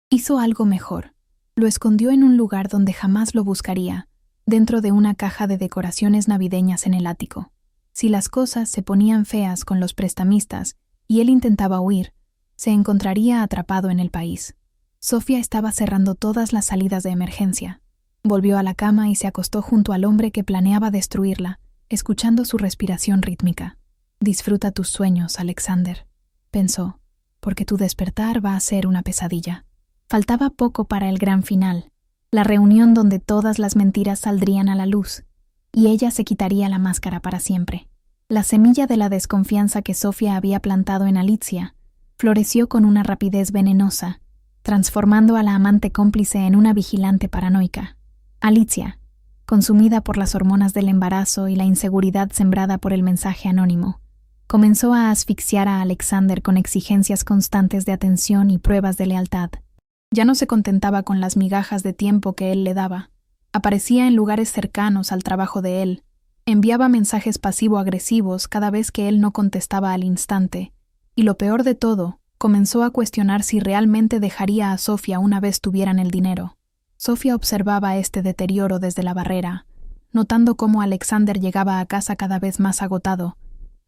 S1: Hizo algo mejor. Lo escondió en un lugar donde jamás lo buscaría, dentro de una caja de decoraciones navideñas en el ático. Si las cosas se ponían feas con los prestamistas y él intentaba huir, se encontraría atrapado en el país. Sofía estaba cerrando todas las salidas de emergencia. Volvió a la cama y se acostó junto al hombre que planeaba destruirla, escuchando su respiración rítmica. «Disfruta tus sueños, Alexander», pensó, «porque tu despertar va a ser una pesadilla». Faltaba poco para el gran final, la reunión donde todas las mentiras saldrían a la luz, y ella se quitaría la máscara para siempre. La semilla de la desconfianza que Sofía había plantado en Alicia floreció con una rapidez venenosa, transformando a la amante cómplice en una vigilante paranoica. Alicia, consumida por las hormonas del embarazo y la inseguridad sembrada por el mensaje anónimo, comenzó a asfixiar a Alexander con exigencias constantes de atención y pruebas de lealtad. Ya no se contentaba con las migajas de tiempo que él le daba. Aparecía en lugares cercanos al trabajo de él, enviaba mensajes pasivo-agresivos cada vez que él no contestaba al instante, y lo peor de todo, comenzó a cuestionar si realmente dejaría a Sofía una vez tuvieran el dinero. Sofía observaba este deterioro desde la barrera, notando cómo Alexander llegaba a casa cada vez más agotado,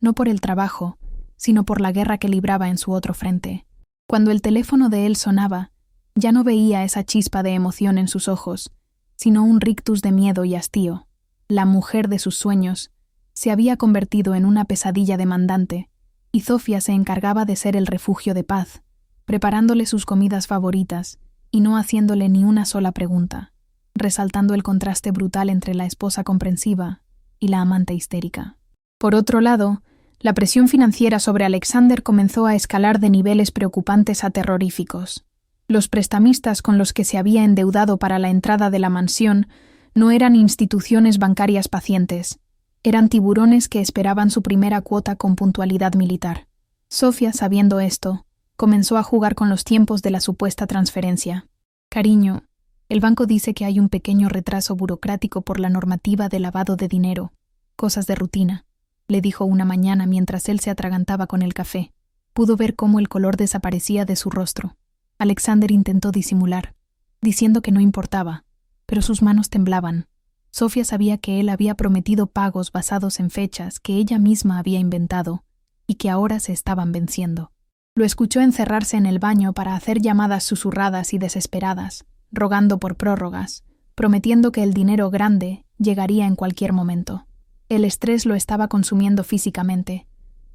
S1: no por el trabajo, sino por la guerra que libraba en su otro frente. Cuando el teléfono de él sonaba, ya no veía esa chispa de emoción en sus ojos, sino un rictus de miedo y hastío. La mujer de sus sueños se había convertido en una pesadilla demandante, y Sofía se encargaba de ser el refugio de paz, preparándole sus comidas favoritas y no haciéndole ni una sola pregunta, resaltando el contraste brutal entre la esposa comprensiva y la amante histérica. Por otro lado, la presión financiera sobre Alexander comenzó a escalar de niveles preocupantes a terroríficos. Los prestamistas con los que se había endeudado para la entrada de la mansión no eran instituciones bancarias pacientes, eran tiburones que esperaban su primera cuota con puntualidad militar. Sofía, sabiendo esto, comenzó a jugar con los tiempos de la supuesta transferencia. «Cariño, el banco dice que hay un pequeño retraso burocrático por la normativa de lavado de dinero. Cosas de rutina», le dijo una mañana mientras él se atragantaba con el café. Pudo ver cómo el color desaparecía de su rostro. Alexander intentó disimular, diciendo que no importaba, pero sus manos temblaban. Sofía sabía que él había prometido pagos basados en fechas que ella misma había inventado y que ahora se estaban venciendo. Lo escuchó encerrarse en el baño para hacer llamadas susurradas y desesperadas, rogando por prórrogas, prometiendo que el dinero grande llegaría en cualquier momento. El estrés lo estaba consumiendo físicamente.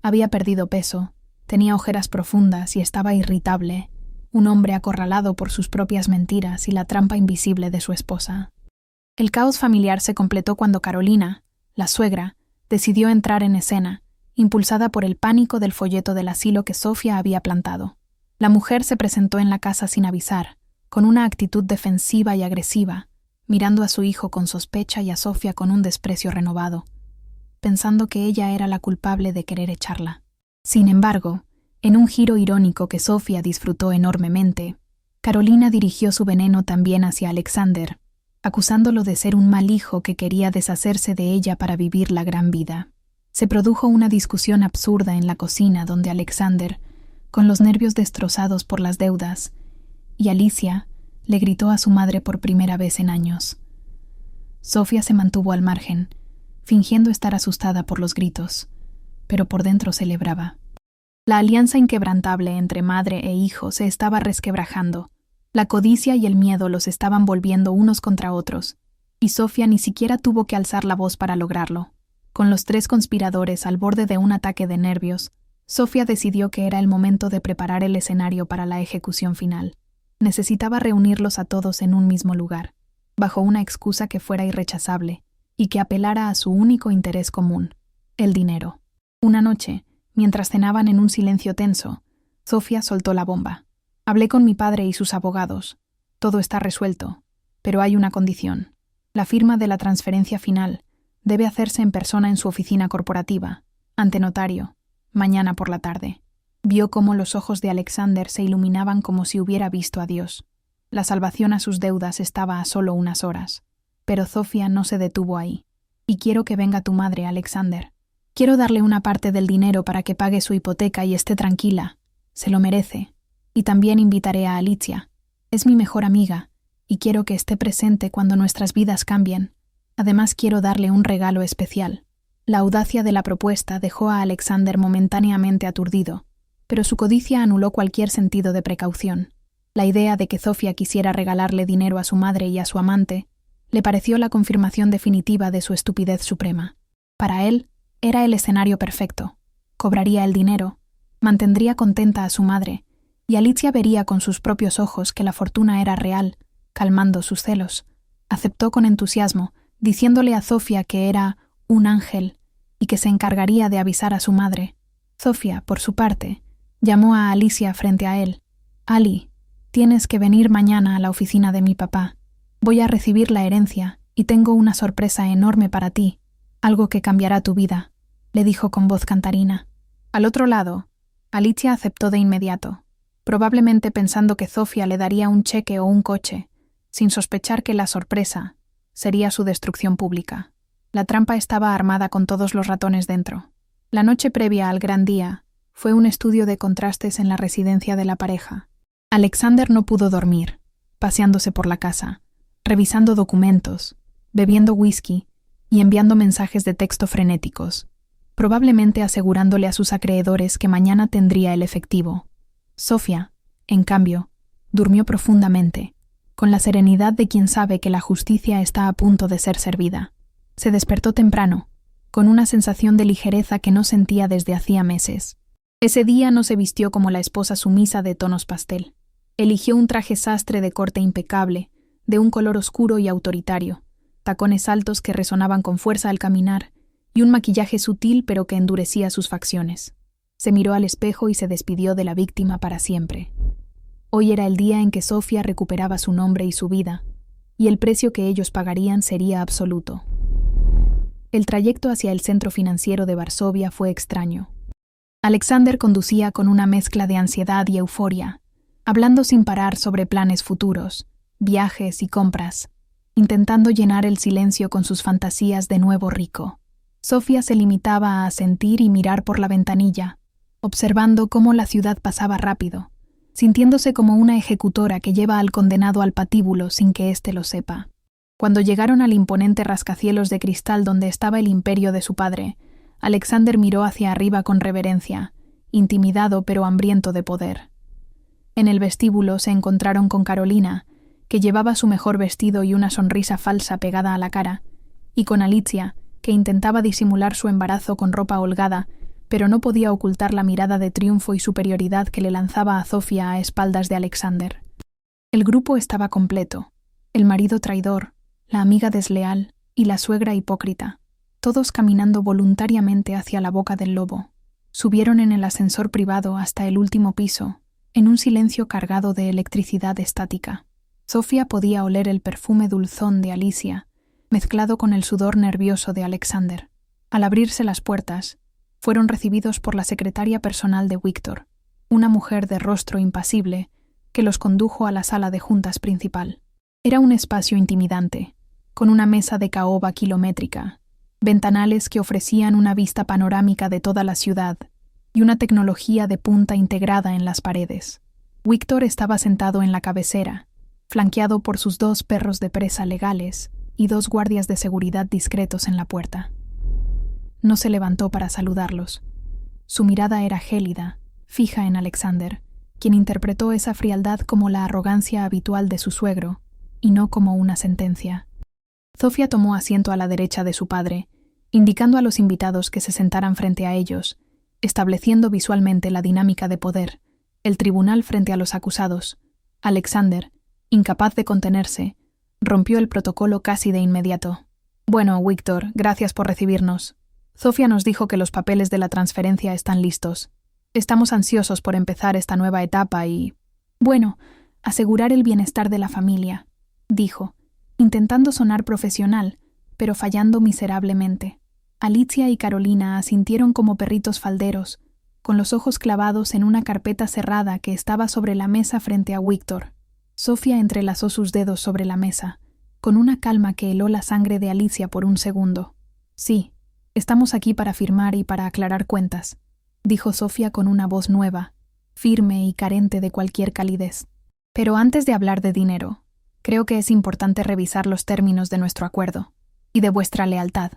S1: Había perdido peso, tenía ojeras profundas y estaba irritable, un hombre acorralado por sus propias mentiras y la trampa invisible de su esposa. El caos familiar se completó cuando Carolina, la suegra, decidió entrar en escena, impulsada por el pánico del folleto del asilo que Sofía había plantado. La mujer se presentó en la casa sin avisar, con una actitud defensiva y agresiva, mirando a su hijo con sospecha y a Sofía con un desprecio renovado, pensando que ella era la culpable de querer echarla. Sin embargo, en un giro irónico que Sofía disfrutó enormemente, Carolina dirigió su veneno también hacia Alexander, acusándolo de ser un mal hijo que quería deshacerse de ella para vivir la gran vida. Se produjo una discusión absurda en la cocina donde Alexander, con los nervios destrozados por las deudas, y Alicia le gritó a su madre por primera vez en años. Sofía se mantuvo al margen, fingiendo estar asustada por los gritos, pero por dentro celebraba. La alianza inquebrantable entre madre e hijo se estaba resquebrajando. La codicia y el miedo los estaban volviendo unos contra otros, y Sofía ni siquiera tuvo que alzar la voz para lograrlo. Con los tres conspiradores al borde de un ataque de nervios, Sofía decidió que era el momento de preparar el escenario para la ejecución final. Necesitaba reunirlos a todos en un mismo lugar, bajo una excusa que fuera irrechazable y que apelara a su único interés común, el dinero. Una noche, mientras cenaban en un silencio tenso, Sofía soltó la bomba. «Hablé con mi padre y sus abogados. Todo está resuelto, pero hay una condición. La firma de la transferencia final debe hacerse en persona en su oficina corporativa, ante notario, mañana por la tarde». Vio cómo los ojos de Alexander se iluminaban como si hubiera visto a Dios. La salvación a sus deudas estaba a solo unas horas. Pero Sofía no se detuvo ahí. «Y quiero que venga tu madre, Alexander. Quiero darle una parte del dinero para que pague su hipoteca y esté tranquila. Se lo merece. Y también invitaré a Alicia. Es mi mejor amiga, y quiero que esté presente cuando nuestras vidas cambien. Además quiero darle un regalo especial». La audacia de la propuesta dejó a Alexander momentáneamente aturdido, pero su codicia anuló cualquier sentido de precaución. La idea de que Zofia quisiera regalarle dinero a su madre y a su amante le pareció la confirmación definitiva de su estupidez suprema. Para él, era el escenario perfecto. Cobraría el dinero, mantendría contenta a su madre, y Alicia vería con sus propios ojos que la fortuna era real, calmando sus celos. Aceptó con entusiasmo, diciéndole a Zofia que era un ángel y que se encargaría de avisar a su madre. Zofia, por su parte, llamó a Alicia frente a él. «Ali, tienes que venir mañana a la oficina de mi papá. Voy a recibir la herencia y tengo una sorpresa enorme para ti, algo que cambiará tu vida», le dijo con voz cantarina. Al otro lado, Alicia aceptó de inmediato, probablemente pensando que Zofia le daría un cheque o un coche, sin sospechar que la sorpresa sería su destrucción pública. La trampa estaba armada con todos los ratones dentro. La noche previa al gran día fue un estudio de contrastes en la residencia de la pareja. Alexander no pudo dormir, paseándose por la casa, revisando documentos, bebiendo whisky y enviando mensajes de texto frenéticos, probablemente asegurándole a sus acreedores que mañana tendría el efectivo. Zofia, en cambio, durmió profundamente, con la serenidad de quien sabe que la justicia está a punto de ser servida. Se despertó temprano, con una sensación de ligereza que no sentía desde hacía meses. Ese día no se vistió como la esposa sumisa de tonos pastel. Eligió un traje sastre de corte impecable, de un color oscuro y autoritario, tacones altos que resonaban con fuerza al caminar, y un maquillaje sutil pero que endurecía sus facciones. Se miró al espejo y se despidió de la víctima para siempre. Hoy era el día en que Zofia recuperaba su nombre y su vida, y el precio que ellos pagarían sería absoluto. El trayecto hacia el centro financiero de Varsovia fue extraño. Alexander conducía con una mezcla de ansiedad y euforia, hablando sin parar sobre planes futuros, viajes y compras, intentando llenar el silencio con sus fantasías de nuevo rico. Zofia se limitaba a asentir y mirar por la ventanilla, observando cómo la ciudad pasaba rápido, sintiéndose como una ejecutora que lleva al condenado al patíbulo sin que éste lo sepa. Cuando llegaron al imponente rascacielos de cristal donde estaba el imperio de su padre, Alexander miró hacia arriba con reverencia, intimidado pero hambriento de poder. En el vestíbulo se encontraron con Carolina, que llevaba su mejor vestido y una sonrisa falsa pegada a la cara, y con Alicia, que intentaba disimular su embarazo con ropa holgada, pero no podía ocultar la mirada de triunfo y superioridad que le lanzaba a Zofia a espaldas de Alexander. El grupo estaba completo, el marido traidor, la amiga desleal y la suegra hipócrita, todos caminando voluntariamente hacia la boca del lobo. Subieron en el ascensor privado hasta el último piso, en un silencio cargado de electricidad estática. Zofia podía oler el perfume dulzón de Alicia, mezclado con el sudor nervioso de Alexander. Al abrirse las puertas, fueron recibidos por la secretaria personal de Víctor, una mujer de rostro impasible, que los condujo a la sala de juntas principal. Era un espacio intimidante, con una mesa de caoba kilométrica, ventanales que ofrecían una vista panorámica de toda la ciudad y una tecnología de punta integrada en las paredes. Víctor estaba sentado en la cabecera, flanqueado por sus 2 perros de presa legales y 2 guardias de seguridad discretos en la puerta. No se levantó para saludarlos. Su mirada era gélida, fija en Alexander, quien interpretó esa frialdad como la arrogancia habitual de su suegro, y no como una sentencia. Zofia tomó asiento a la derecha de su padre, indicando a los invitados que se sentaran frente a ellos, estableciendo visualmente la dinámica de poder, el tribunal frente a los acusados. Alexander, incapaz de contenerse, rompió el protocolo casi de inmediato. «Bueno, Víctor, gracias por recibirnos. Zofia nos dijo que los papeles de la transferencia están listos. Estamos ansiosos por empezar esta nueva etapa y... bueno, asegurar el bienestar de la familia», dijo, intentando sonar profesional, pero fallando miserablemente. Alicia y Carolina asintieron como perritos falderos, con los ojos clavados en una carpeta cerrada que estaba sobre la mesa frente a Víctor. Zofia entrelazó sus dedos sobre la mesa, con una calma que heló la sangre de Alicia por un segundo. «Sí, estamos aquí para firmar y para aclarar cuentas», dijo Zofia con una voz nueva, firme y carente de cualquier calidez. «Pero antes de hablar de dinero, creo que es importante revisar los términos de nuestro acuerdo y de vuestra lealtad.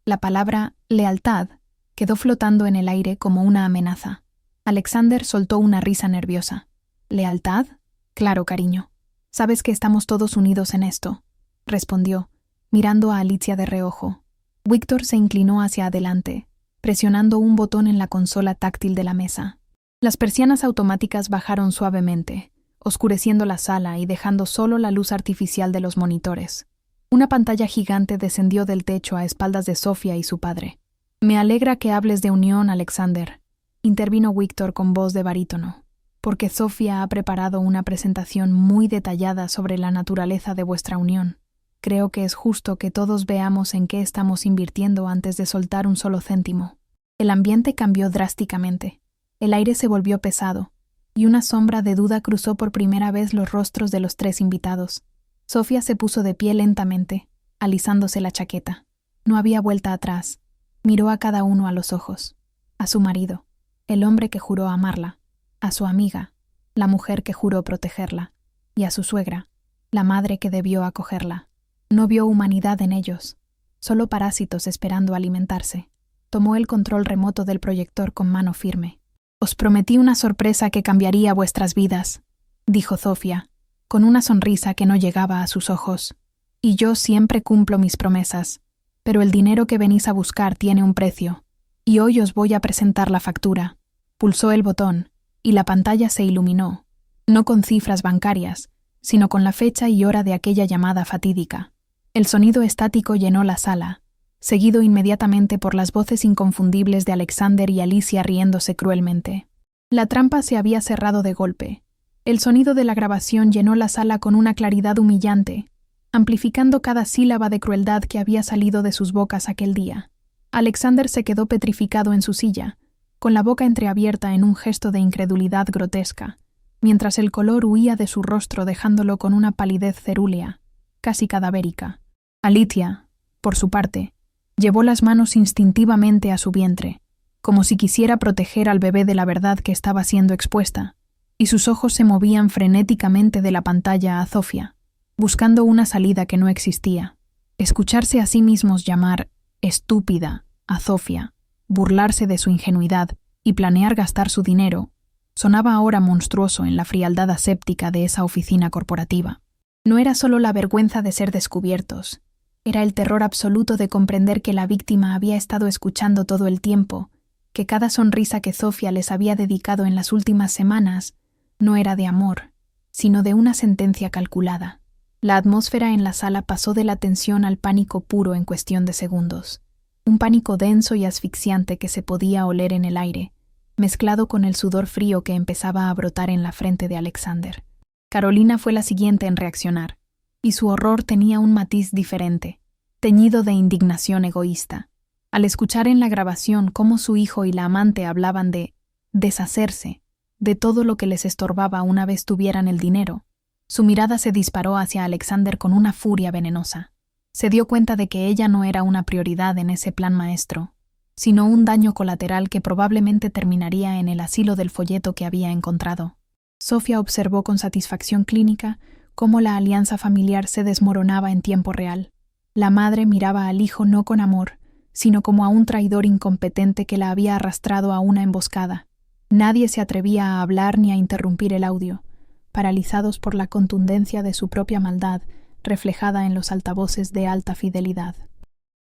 S1: La palabra lealtad quedó flotando en el aire como una amenaza. Alexander soltó una risa nerviosa. ¿Lealtad? Claro, cariño. Sabes que estamos todos unidos en esto, respondió, mirando a Alicia de reojo. Víctor se inclinó hacia adelante, presionando un botón en la consola táctil de la mesa. Las persianas automáticas bajaron suavemente, oscureciendo la sala y dejando solo la luz artificial de los monitores. Una pantalla gigante descendió del techo a espaldas de Sofía y su padre. Me alegra que hables de unión, Alexander, intervino Víctor con voz de barítono, porque Sofía ha preparado una presentación muy detallada sobre la naturaleza de vuestra unión. Creo que es justo que todos veamos en qué estamos invirtiendo antes de soltar un solo céntimo. El ambiente cambió drásticamente. El aire se volvió pesado, y una sombra de duda cruzó por primera vez los rostros de los tres invitados. Sofía se puso de pie lentamente, alisándose la chaqueta. No había vuelta atrás. Miró a cada uno a los ojos. A su marido, el hombre que juró amarla, a su amiga, la mujer que juró protegerla, y a su suegra, la madre que debió acogerla. No vio humanidad en ellos, solo parásitos esperando alimentarse. Tomó el control remoto del proyector con mano firme. «Os prometí una sorpresa que cambiaría vuestras vidas», dijo Sofía, con una sonrisa que no llegaba a sus ojos. «Y yo siempre cumplo mis promesas, pero el dinero que venís a buscar tiene un precio, y hoy os voy a presentar la factura». Pulsó el botón, y la pantalla se iluminó, no con cifras bancarias, sino con la fecha y hora de aquella llamada fatídica. El sonido estático llenó la sala, seguido inmediatamente por las voces inconfundibles de Alexander y Alicia riéndose cruelmente. La trampa se había cerrado de golpe. El sonido de la grabación llenó la sala con una claridad humillante, amplificando cada sílaba de crueldad que había salido de sus bocas aquel día. Alexander se quedó petrificado en su silla, con la boca entreabierta en un gesto de incredulidad grotesca, mientras el color huía de su rostro dejándolo con una palidez cerúlea, casi cadavérica. Alicia, por su parte, llevó las manos instintivamente a su vientre, como si quisiera proteger al bebé de la verdad que estaba siendo expuesta, y sus ojos se movían frenéticamente de la pantalla a Sofía, buscando una salida que no existía. Escucharse a sí mismos llamar estúpida a Sofía, burlarse de su ingenuidad y planear gastar su dinero, sonaba ahora monstruoso en la frialdad aséptica de esa oficina corporativa. No era solo la vergüenza de ser descubiertos, era el terror absoluto de comprender que la víctima había estado escuchando todo el tiempo, que cada sonrisa que Sofía les había dedicado en las últimas semanas no era de amor, sino de una sentencia calculada. La atmósfera en la sala pasó de la tensión al pánico puro en cuestión de segundos. Un pánico denso y asfixiante que se podía oler en el aire, mezclado con el sudor frío que empezaba a brotar en la frente de Alexander. Carolina fue la siguiente en reaccionar, y su horror tenía un matiz diferente, teñido de indignación egoísta. Al escuchar en la grabación cómo su hijo y la amante hablaban de deshacerse, de todo lo que les estorbaba una vez tuvieran el dinero, su mirada se disparó hacia Alexander con una furia venenosa. Se dio cuenta de que ella no era una prioridad en ese plan maestro, sino un daño colateral que probablemente terminaría en el asilo del folleto que había encontrado. Sofía observó con satisfacción clínica cómo la alianza familiar se desmoronaba en tiempo real. La madre miraba al hijo no con amor, sino como a un traidor incompetente que la había arrastrado a una emboscada. Nadie se atrevía a hablar ni a interrumpir el audio, paralizados por la contundencia de su propia maldad, reflejada en los altavoces de alta fidelidad.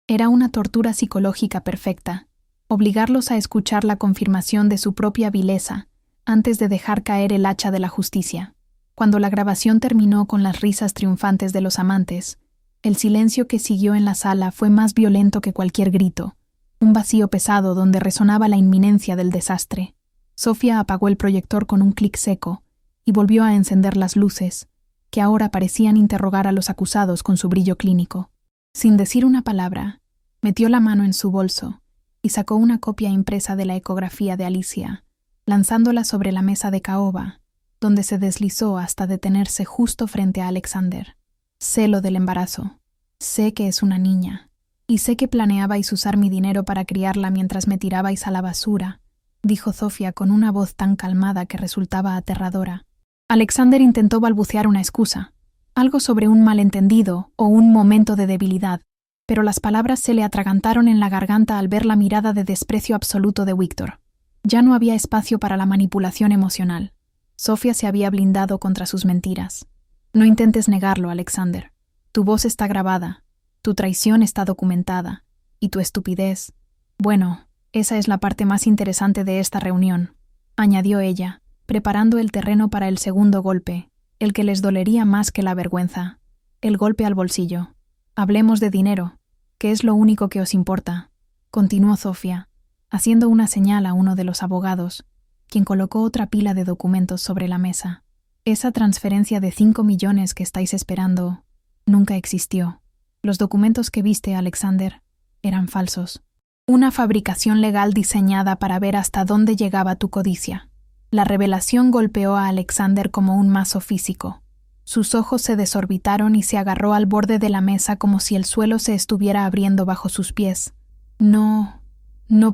S1: Era una tortura psicológica perfecta, obligarlos a escuchar la confirmación de su propia vileza antes de dejar caer el hacha de la justicia. Cuando la grabación terminó con las risas triunfantes de los amantes, el silencio que siguió en la sala fue más violento que cualquier grito, un vacío pesado donde resonaba la inminencia del desastre. Sofía apagó el proyector con un clic seco y volvió a encender las luces, que ahora parecían interrogar a los acusados con su brillo clínico. Sin decir una palabra, metió la mano en su bolso y sacó una copia impresa de la ecografía de Alicia, lanzándola sobre la mesa de caoba, donde se deslizó hasta detenerse justo frente a Alexander. Sé lo del embarazo, sé que es una niña, y sé que planeabais usar mi dinero para criarla mientras me tirabais a la basura, dijo Sofía con una voz tan calmada que resultaba aterradora. Alexander intentó balbucear una excusa, algo sobre un malentendido o un momento de debilidad, pero las palabras se le atragantaron en la garganta al ver la mirada de desprecio absoluto de Víctor. Ya no había espacio para la manipulación emocional. Sofía se había blindado contra sus mentiras. No intentes negarlo, Alexander. Tu voz está grabada, tu traición está documentada, y tu estupidez. Bueno, esa es la parte más interesante de esta reunión, añadió ella, preparando el terreno para el segundo golpe, el que les dolería más que la vergüenza, el golpe al bolsillo. Hablemos de dinero, que es lo único que os importa, continuó Sofía, haciendo una señal a uno de los abogados, quien colocó otra pila de documentos sobre la mesa. Esa transferencia de 5 millones que estáis esperando nunca existió. Los documentos que viste, Alexander, eran falsos. Una fabricación legal diseñada para ver hasta dónde llegaba tu codicia. La revelación golpeó a Alexander como un mazo físico. Sus ojos se desorbitaron y se agarró al borde de la mesa como si el suelo se estuviera abriendo bajo sus pies. No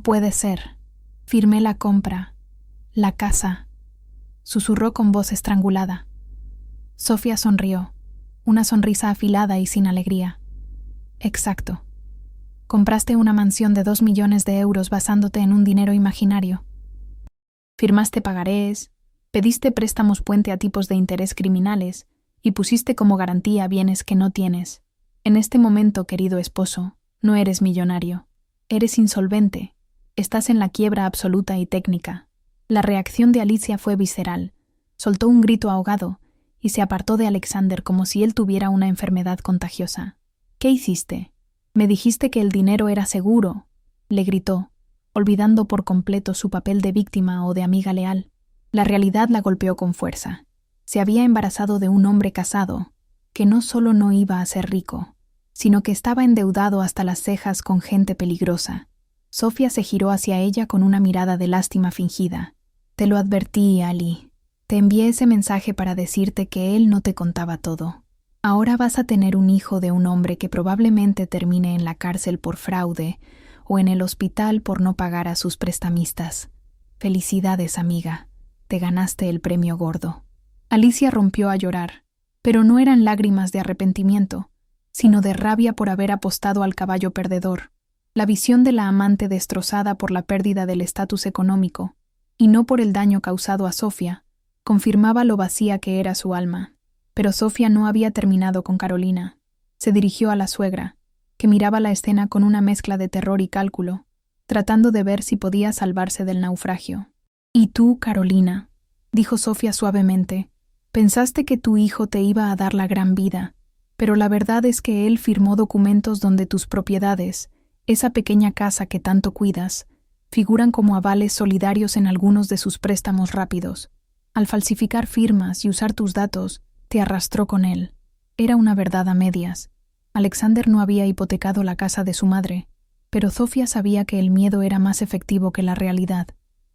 S1: puede ser. Firmé la compra. La casa. Susurró con voz estrangulada. Sofía sonrió, una sonrisa afilada y sin alegría. Exacto. Compraste una mansión de 2 millones de euros basándote en un dinero imaginario. Firmaste pagarés, pediste préstamos puente a tipos de interés criminales y pusiste como garantía bienes que no tienes. En este momento, querido esposo, no eres millonario. Eres insolvente. Estás en la quiebra absoluta y técnica. La reacción de Alicia fue visceral. Soltó un grito ahogado y se apartó de Alexander como si él tuviera una enfermedad contagiosa. ¿Qué hiciste? Me dijiste que el dinero era seguro, le gritó, olvidando por completo su papel de víctima o de amiga leal. La realidad la golpeó con fuerza. Se había embarazado de un hombre casado, que no solo no iba a ser rico, sino que estaba endeudado hasta las cejas con gente peligrosa. Sofía se giró hacia ella con una mirada de lástima fingida. Te lo advertí, Ali. Te envié ese mensaje para decirte que él no te contaba todo. Ahora vas a tener un hijo de un hombre que probablemente termine en la cárcel por fraude o en el hospital por no pagar a sus prestamistas. Felicidades, amiga. Te ganaste el premio gordo. Alicia rompió a llorar, pero no eran lágrimas de arrepentimiento, sino de rabia por haber apostado al caballo perdedor. La visión de la amante destrozada por la pérdida del estatus económico, y no por el daño causado a Sofía, confirmaba lo vacía que era su alma. Pero Sofía no había terminado con Carolina. Se dirigió a la suegra, que miraba la escena con una mezcla de terror y cálculo, tratando de ver si podía salvarse del naufragio. «¿Y tú, Carolina?», dijo Sofía suavemente, «pensaste que tu hijo te iba a dar la gran vida, pero la verdad es que él firmó documentos donde tus propiedades, esa pequeña casa que tanto cuidas, figuran como avales solidarios en algunos de sus préstamos rápidos. Al falsificar firmas y usar tus datos, te arrastró con él. Era una verdad a medias. Alexander no había hipotecado la casa de su madre, pero Sofía sabía que el miedo era más efectivo que la realidad.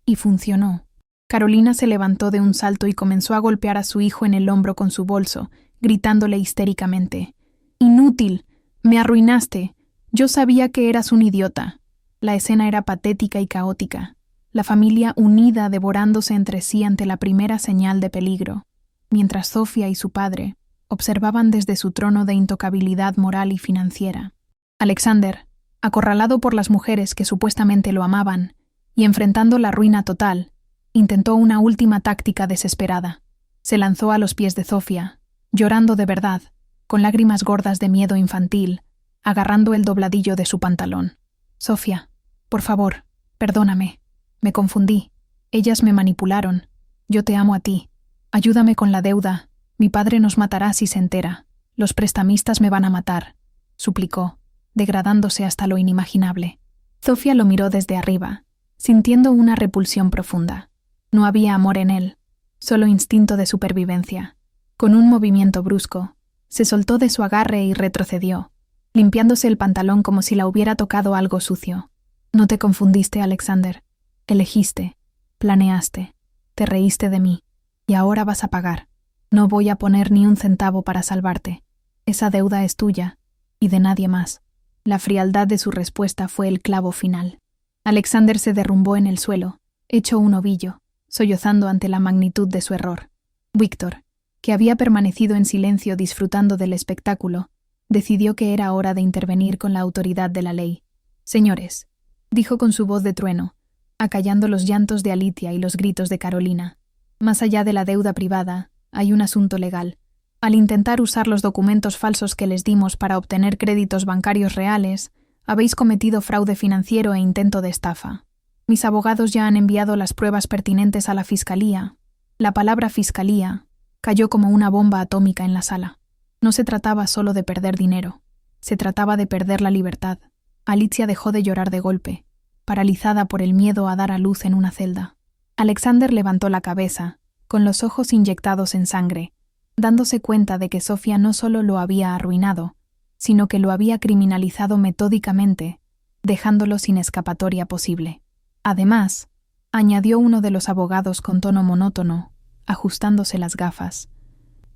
S1: Y funcionó. Carolina se levantó de un salto y comenzó a golpear a su hijo en el hombro con su bolso, gritándole histéricamente. «¡Inútil! ¡Me arruinaste! Yo sabía que eras un idiota». La escena era patética y caótica. La familia unida devorándose entre sí ante la primera señal de peligro, mientras Sofía y su padre observaban desde su trono de intocabilidad moral y financiera. Alexander, acorralado por las mujeres que supuestamente lo amaban y enfrentando la ruina total, intentó una última táctica desesperada. Se lanzó a los pies de Sofía, llorando de verdad, con lágrimas gordas de miedo infantil, agarrando el dobladillo de su pantalón. «Sofía, por favor, perdóname. Me confundí. Ellas me manipularon. Yo te amo a ti. Ayúdame con la deuda. Mi padre nos matará si se entera. Los prestamistas me van a matar», suplicó, degradándose hasta lo inimaginable. Sofía lo miró desde arriba, sintiendo una repulsión profunda. No había amor en él, solo instinto de supervivencia. Con un movimiento brusco, se soltó de su agarre y retrocedió, limpiándose el pantalón como si la hubiera tocado algo sucio. «No te confundiste, Alexander. Elegiste, planeaste, te reíste de mí, y ahora vas a pagar. No voy a poner ni un centavo para salvarte. Esa deuda es tuya, y de nadie más». La frialdad de su respuesta fue el clavo final. Alexander se derrumbó en el suelo, hecho un ovillo, sollozando ante la magnitud de su error. Víctor, que había permanecido en silencio disfrutando del espectáculo, Decidió que era hora de intervenir con la autoridad de la ley. «Señores», dijo con su voz de trueno, acallando los llantos de Alicia y los gritos de Carolina. «Más allá de la deuda privada, hay un asunto legal. Al intentar usar los documentos falsos que les dimos para obtener créditos bancarios reales, habéis cometido fraude financiero e intento de estafa. Mis abogados ya han enviado las pruebas pertinentes a la Fiscalía». La palabra Fiscalía cayó como una bomba atómica en la sala. No se trataba solo de perder dinero. Se trataba de perder la libertad. Alicia dejó de llorar de golpe, paralizada por el miedo a dar a luz en una celda. Alexander levantó la cabeza, con los ojos inyectados en sangre, dándose cuenta de que Sofía no solo lo había arruinado, sino que lo había criminalizado metódicamente, dejándolo sin escapatoria posible. Además, añadió uno de los abogados con tono monótono, ajustándose las gafas,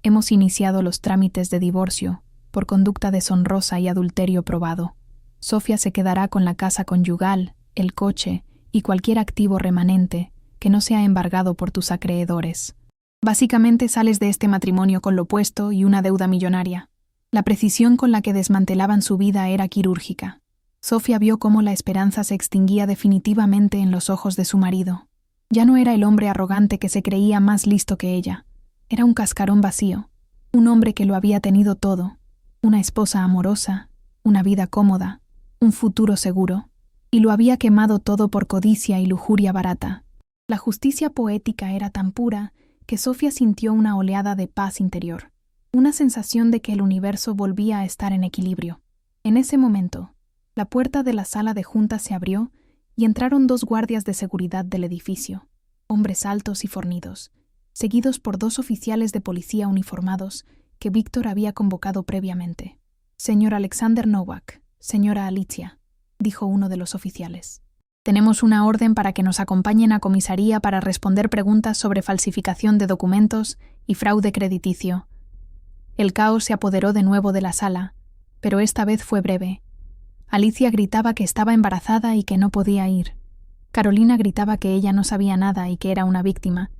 S1: hemos iniciado los trámites de divorcio por conducta deshonrosa y adulterio probado. Sofía se quedará con la casa conyugal, el coche y cualquier activo remanente que no sea embargado por tus acreedores. Básicamente sales de este matrimonio con lo puesto y una deuda millonaria. La precisión con la que desmantelaban su vida era quirúrgica. Sofía vio cómo la esperanza se extinguía definitivamente en los ojos de su marido. Ya no era el hombre arrogante que se creía más listo que ella. Era un cascarón vacío, un hombre que lo había tenido todo, una esposa amorosa, una vida cómoda, un futuro seguro, y lo había quemado todo por codicia y lujuria barata. La justicia poética era tan pura que Sofía sintió una oleada de paz interior, una sensación de que el universo volvía a estar en equilibrio. En ese momento, la puerta de la sala de juntas se abrió y entraron 2 guardias de seguridad del edificio, hombres altos y fornidos, seguidos por 2 oficiales de policía uniformados que Víctor había convocado previamente. «Señor Alexander Nowak, señora Alicia», dijo uno de los oficiales. «Tenemos una orden para que nos acompañen a comisaría para responder preguntas sobre falsificación de documentos y fraude crediticio». El caos se apoderó de nuevo de la sala, pero esta vez fue breve. Alicia gritaba que estaba embarazada y que no podía ir. Carolina gritaba que ella no sabía nada y que era una víctima,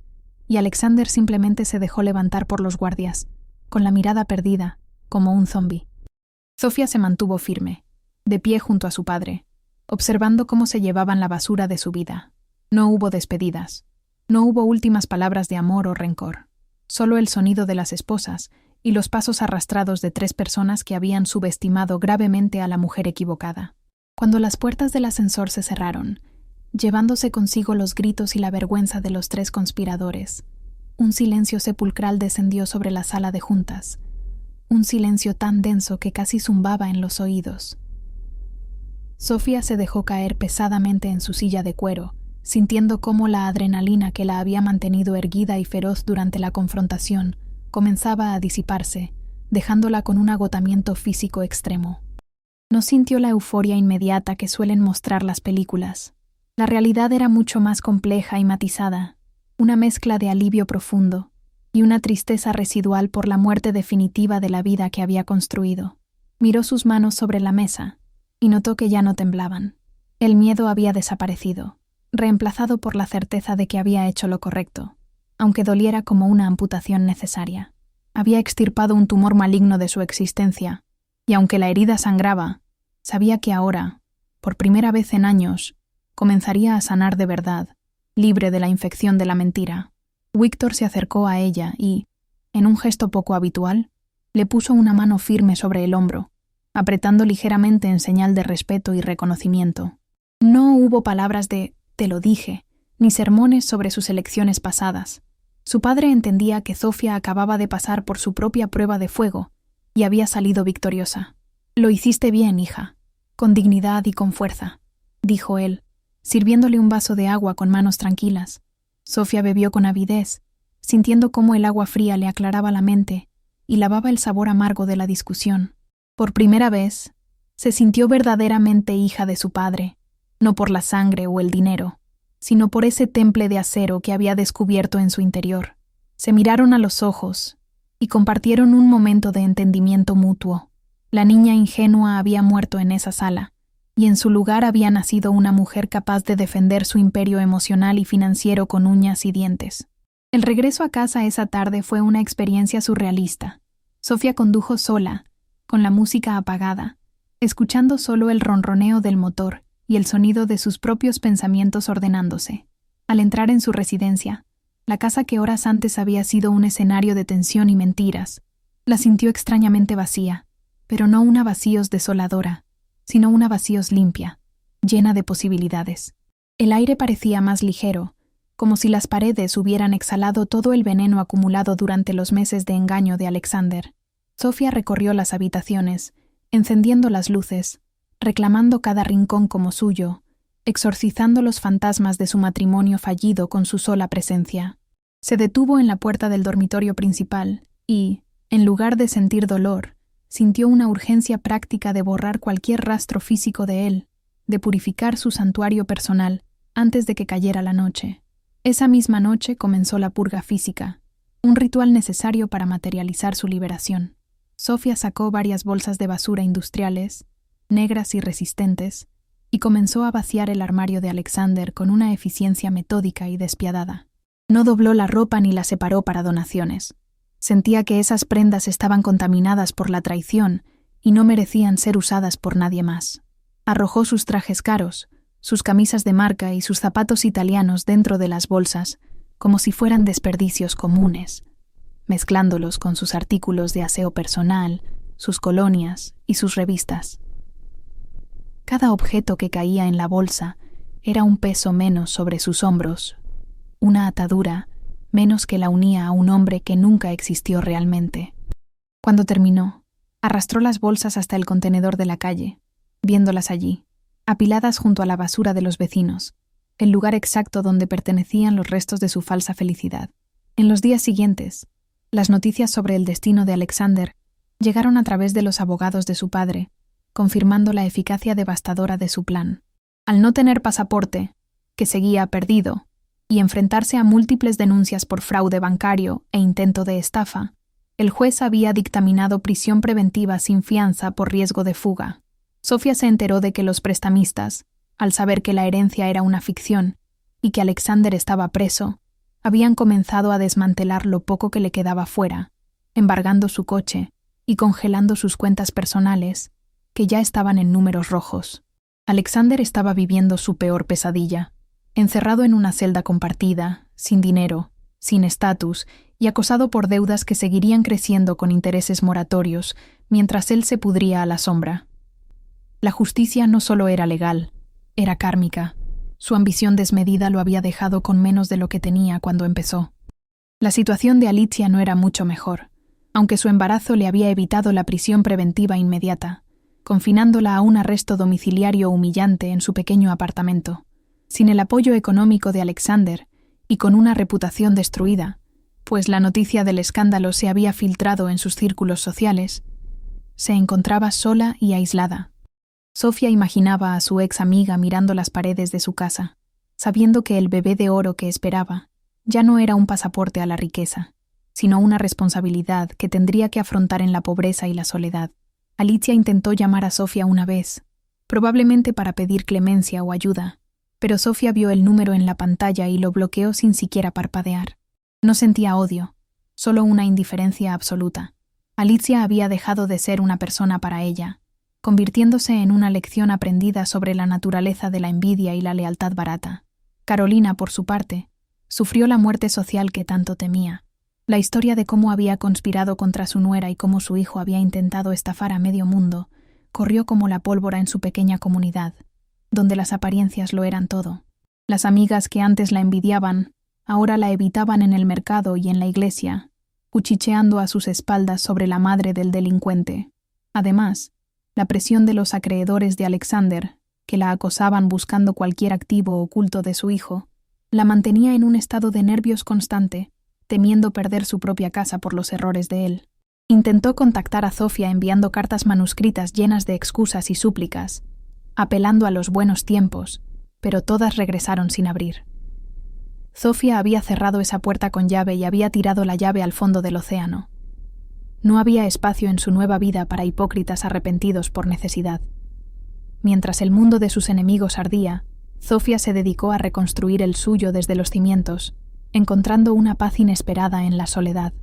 S1: y Alexander simplemente se dejó levantar por los guardias, con la mirada perdida, como un zombi. Sofía se mantuvo firme, de pie junto a su padre, observando cómo se llevaban la basura de su vida. No hubo despedidas, no hubo últimas palabras de amor o rencor, solo el sonido de las esposas y los pasos arrastrados de 3 personas que habían subestimado gravemente a la mujer equivocada. Cuando las puertas del ascensor se cerraron, llevándose consigo los gritos y la vergüenza de los 3 conspiradores, un silencio sepulcral descendió sobre la sala de juntas, un silencio tan denso que casi zumbaba en los oídos. Sofía se dejó caer pesadamente en su silla de cuero, sintiendo cómo la adrenalina que la había mantenido erguida y feroz durante la confrontación comenzaba a disiparse, dejándola con un agotamiento físico extremo. No sintió la euforia inmediata que suelen mostrar las películas. La realidad era mucho más compleja y matizada, una mezcla de alivio profundo y una tristeza residual por la muerte definitiva de la vida que había construido. Miró sus manos sobre la mesa y notó que ya no temblaban. El miedo había desaparecido, reemplazado por la certeza de que había hecho lo correcto, aunque doliera como una amputación necesaria. Había extirpado un tumor maligno de su existencia, y aunque la herida sangraba, sabía que ahora, por primera vez en años, comenzaría a sanar de verdad, libre de la infección de la mentira. Víctor se acercó a ella y, en un gesto poco habitual, le puso una mano firme sobre el hombro, apretando ligeramente en señal de respeto y reconocimiento. No hubo palabras de «te lo dije», ni sermones sobre sus elecciones pasadas. Su padre entendía que Sofía acababa de pasar por su propia prueba de fuego y había salido victoriosa. «Lo hiciste bien, hija, con dignidad y con fuerza», dijo él, sirviéndole un vaso de agua con manos tranquilas. Sofía bebió con avidez, sintiendo cómo el agua fría le aclaraba la mente y lavaba el sabor amargo de la discusión. Por primera vez, se sintió verdaderamente hija de su padre, no por la sangre o el dinero, sino por ese temple de acero que había descubierto en su interior. Se miraron a los ojos y compartieron un momento de entendimiento mutuo. La niña ingenua había muerto en esa sala, y en su lugar había nacido una mujer capaz de defender su imperio emocional y financiero con uñas y dientes. El regreso a casa esa tarde fue una experiencia surrealista. Sofía condujo sola, con la música apagada, escuchando solo el ronroneo del motor y el sonido de sus propios pensamientos ordenándose. Al entrar en su residencia, la casa que horas antes había sido un escenario de tensión y mentiras, la sintió extrañamente vacía, pero no una vacíos desoladora, sino una vacíos limpia, llena de posibilidades. El aire parecía más ligero, como si las paredes hubieran exhalado todo el veneno acumulado durante los meses de engaño de Alexander. Sofía recorrió las habitaciones, encendiendo las luces, reclamando cada rincón como suyo, exorcizando los fantasmas de su matrimonio fallido con su sola presencia. Se detuvo en la puerta del dormitorio principal y, en lugar de sentir dolor, sintió una urgencia práctica de borrar cualquier rastro físico de él, de purificar su santuario personal antes de que cayera la noche. Esa misma noche comenzó la purga física, un ritual necesario para materializar su liberación. Sofía sacó varias bolsas de basura industriales, negras y resistentes, y comenzó a vaciar el armario de Alexander con una eficiencia metódica y despiadada. No dobló la ropa ni la separó para donaciones. Sentía que esas prendas estaban contaminadas por la traición y no merecían ser usadas por nadie más. Arrojó sus trajes caros, sus camisas de marca y sus zapatos italianos dentro de las bolsas, como si fueran desperdicios comunes, mezclándolos con sus artículos de aseo personal, sus colonias y sus revistas. Cada objeto que caía en la bolsa era un peso menos sobre sus hombros, una atadura menos que la unía a un hombre que nunca existió realmente. Cuando terminó, arrastró las bolsas hasta el contenedor de la calle, viéndolas allí, apiladas junto a la basura de los vecinos, el lugar exacto donde pertenecían los restos de su falsa felicidad. En los días siguientes, las noticias sobre el destino de Alexander llegaron a través de los abogados de su padre, confirmando la eficacia devastadora de su plan. Al no tener pasaporte, que seguía perdido, y enfrentarse a múltiples denuncias por fraude bancario e intento de estafa, el juez había dictaminado prisión preventiva sin fianza por riesgo de fuga. Sofía se enteró de que los prestamistas, al saber que la herencia era una ficción y que Alexander estaba preso, habían comenzado a desmantelar lo poco que le quedaba fuera, embargando su coche y congelando sus cuentas personales, que ya estaban en números rojos. Alexander estaba viviendo su peor pesadilla, encerrado en una celda compartida, sin dinero, sin estatus y acosado por deudas que seguirían creciendo con intereses moratorios mientras él se pudría a la sombra. La justicia no solo era legal, era kármica. Su ambición desmedida lo había dejado con menos de lo que tenía cuando empezó. La situación de Alicia no era mucho mejor, aunque su embarazo le había evitado la prisión preventiva inmediata, confinándola a un arresto domiciliario humillante en su pequeño apartamento. Sin el apoyo económico de Alexander y con una reputación destruida, pues la noticia del escándalo se había filtrado en sus círculos sociales, se encontraba sola y aislada. Sofía imaginaba a su ex amiga mirando las paredes de su casa, sabiendo que el bebé de oro que esperaba ya no era un pasaporte a la riqueza, sino una responsabilidad que tendría que afrontar en la pobreza y la soledad. Alicia intentó llamar a Sofía una vez, probablemente para pedir clemencia o ayuda, pero Sofía vio el número en la pantalla y lo bloqueó sin siquiera parpadear. No sentía odio, solo una indiferencia absoluta. Alicia había dejado de ser una persona para ella, convirtiéndose en una lección aprendida sobre la naturaleza de la envidia y la lealtad barata. Carolina, por su parte, sufrió la muerte social que tanto temía. La historia de cómo había conspirado contra su nuera y cómo su hijo había intentado estafar a medio mundo corrió como la pólvora en su pequeña comunidad, donde las apariencias lo eran todo. Las amigas que antes la envidiaban, ahora la evitaban en el mercado y en la iglesia, cuchicheando a sus espaldas sobre la madre del delincuente. Además, la presión de los acreedores de Alexander, que la acosaban buscando cualquier activo oculto de su hijo, la mantenía en un estado de nervios constante, temiendo perder su propia casa por los errores de él. Intentó contactar a Sofía enviando cartas manuscritas llenas de excusas y súplicas, apelando a los buenos tiempos, pero todas regresaron sin abrir. Sofía había cerrado esa puerta con llave y había tirado la llave al fondo del océano. No había espacio en su nueva vida para hipócritas arrepentidos por necesidad. Mientras el mundo de sus enemigos ardía, Sofía se dedicó a reconstruir el suyo desde los cimientos, encontrando una paz inesperada en la soledad.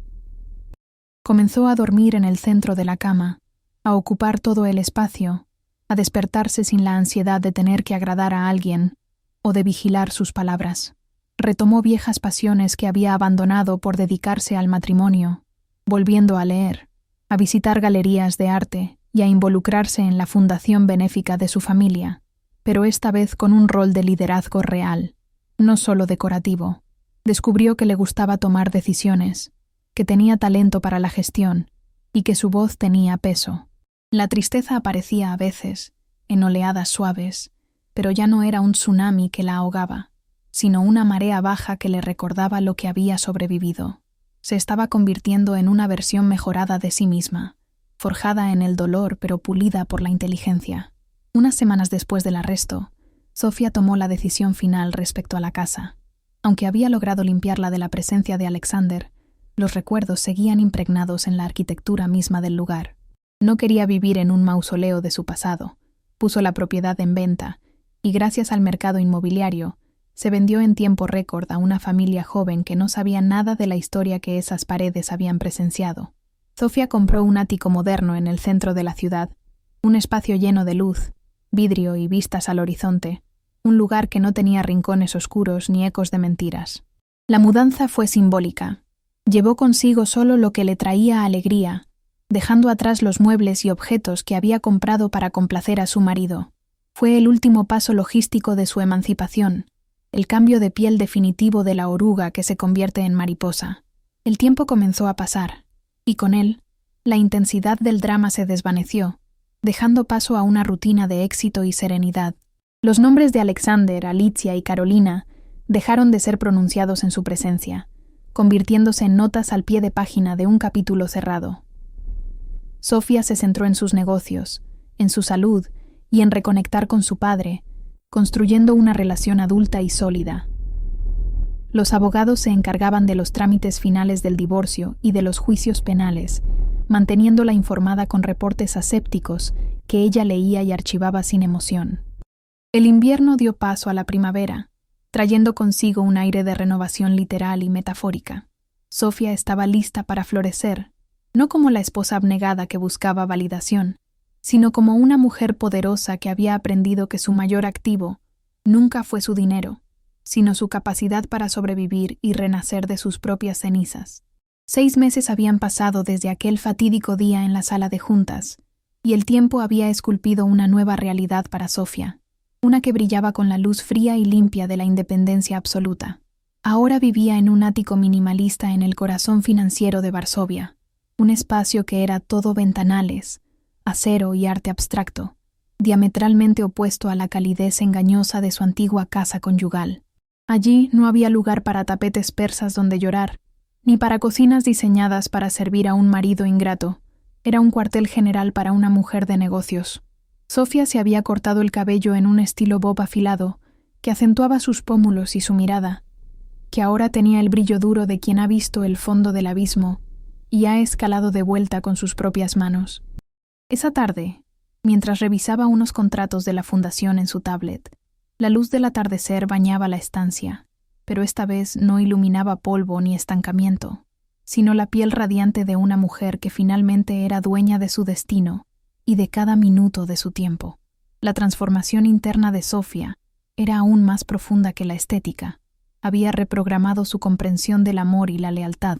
S1: Comenzó a dormir en el centro de la cama, a ocupar todo el espacio, a despertarse sin la ansiedad de tener que agradar a alguien o de vigilar sus palabras. Retomó viejas pasiones que había abandonado por dedicarse al matrimonio, volviendo a leer, a visitar galerías de arte y a involucrarse en la fundación benéfica de su familia, pero esta vez con un rol de liderazgo real, no solo decorativo. Descubrió que le gustaba tomar decisiones, que tenía talento para la gestión y que su voz tenía peso. La tristeza aparecía a veces, en oleadas suaves, pero ya no era un tsunami que la ahogaba, sino una marea baja que le recordaba lo que había sobrevivido. Se estaba convirtiendo en una versión mejorada de sí misma, forjada en el dolor pero pulida por la inteligencia. Unas semanas después del arresto, Sofía tomó la decisión final respecto a la casa. Aunque había logrado limpiarla de la presencia de Alexander, los recuerdos seguían impregnados en la arquitectura misma del lugar. No quería vivir en un mausoleo de su pasado. Puso la propiedad en venta y, gracias al mercado inmobiliario, se vendió en tiempo récord a una familia joven que no sabía nada de la historia que esas paredes habían presenciado. Sofía compró un ático moderno en el centro de la ciudad, un espacio lleno de luz, vidrio y vistas al horizonte, un lugar que no tenía rincones oscuros ni ecos de mentiras. La mudanza fue simbólica. Llevó consigo solo lo que le traía alegría, dejando atrás los muebles y objetos que había comprado para complacer a su marido. Fue el último paso logístico de su emancipación, el cambio de piel definitivo de la oruga que se convierte en mariposa. El tiempo comenzó a pasar, y con él, la intensidad del drama se desvaneció, dejando paso a una rutina de éxito y serenidad. Los nombres de Alexander, Alicia y Carolina dejaron de ser pronunciados en su presencia, convirtiéndose en notas al pie de página de un capítulo cerrado. Sofía se centró en sus negocios, en su salud y en reconectar con su padre, construyendo una relación adulta y sólida. Los abogados se encargaban de los trámites finales del divorcio y de los juicios penales, manteniéndola informada con reportes asépticos que ella leía y archivaba sin emoción. El invierno dio paso a la primavera, trayendo consigo un aire de renovación literal y metafórica. Sofía estaba lista para florecer, no como la esposa abnegada que buscaba validación, sino como una mujer poderosa que había aprendido que su mayor activo nunca fue su dinero, sino su capacidad para sobrevivir y renacer de sus propias cenizas. 6 meses habían pasado desde aquel fatídico día en la sala de juntas, y el tiempo había esculpido una nueva realidad para Sofía, una que brillaba con la luz fría y limpia de la independencia absoluta. Ahora vivía en un ático minimalista en el corazón financiero de Varsovia, un espacio que era todo ventanales, acero y arte abstracto, diametralmente opuesto a la calidez engañosa de su antigua casa conyugal. Allí no había lugar para tapetes persas donde llorar, ni para cocinas diseñadas para servir a un marido ingrato. Era un cuartel general para una mujer de negocios. Sofía se había cortado el cabello en un estilo bob afilado, que acentuaba sus pómulos y su mirada, que ahora tenía el brillo duro de quien ha visto el fondo del abismo y ha escalado de vuelta con sus propias manos. Esa tarde, mientras revisaba unos contratos de la fundación en su tablet, la luz del atardecer bañaba la estancia, pero esta vez no iluminaba polvo ni estancamiento, sino la piel radiante de una mujer que finalmente era dueña de su destino y de cada minuto de su tiempo. La transformación interna de Sofía era aún más profunda que la estética. Había reprogramado su comprensión del amor y la lealtad,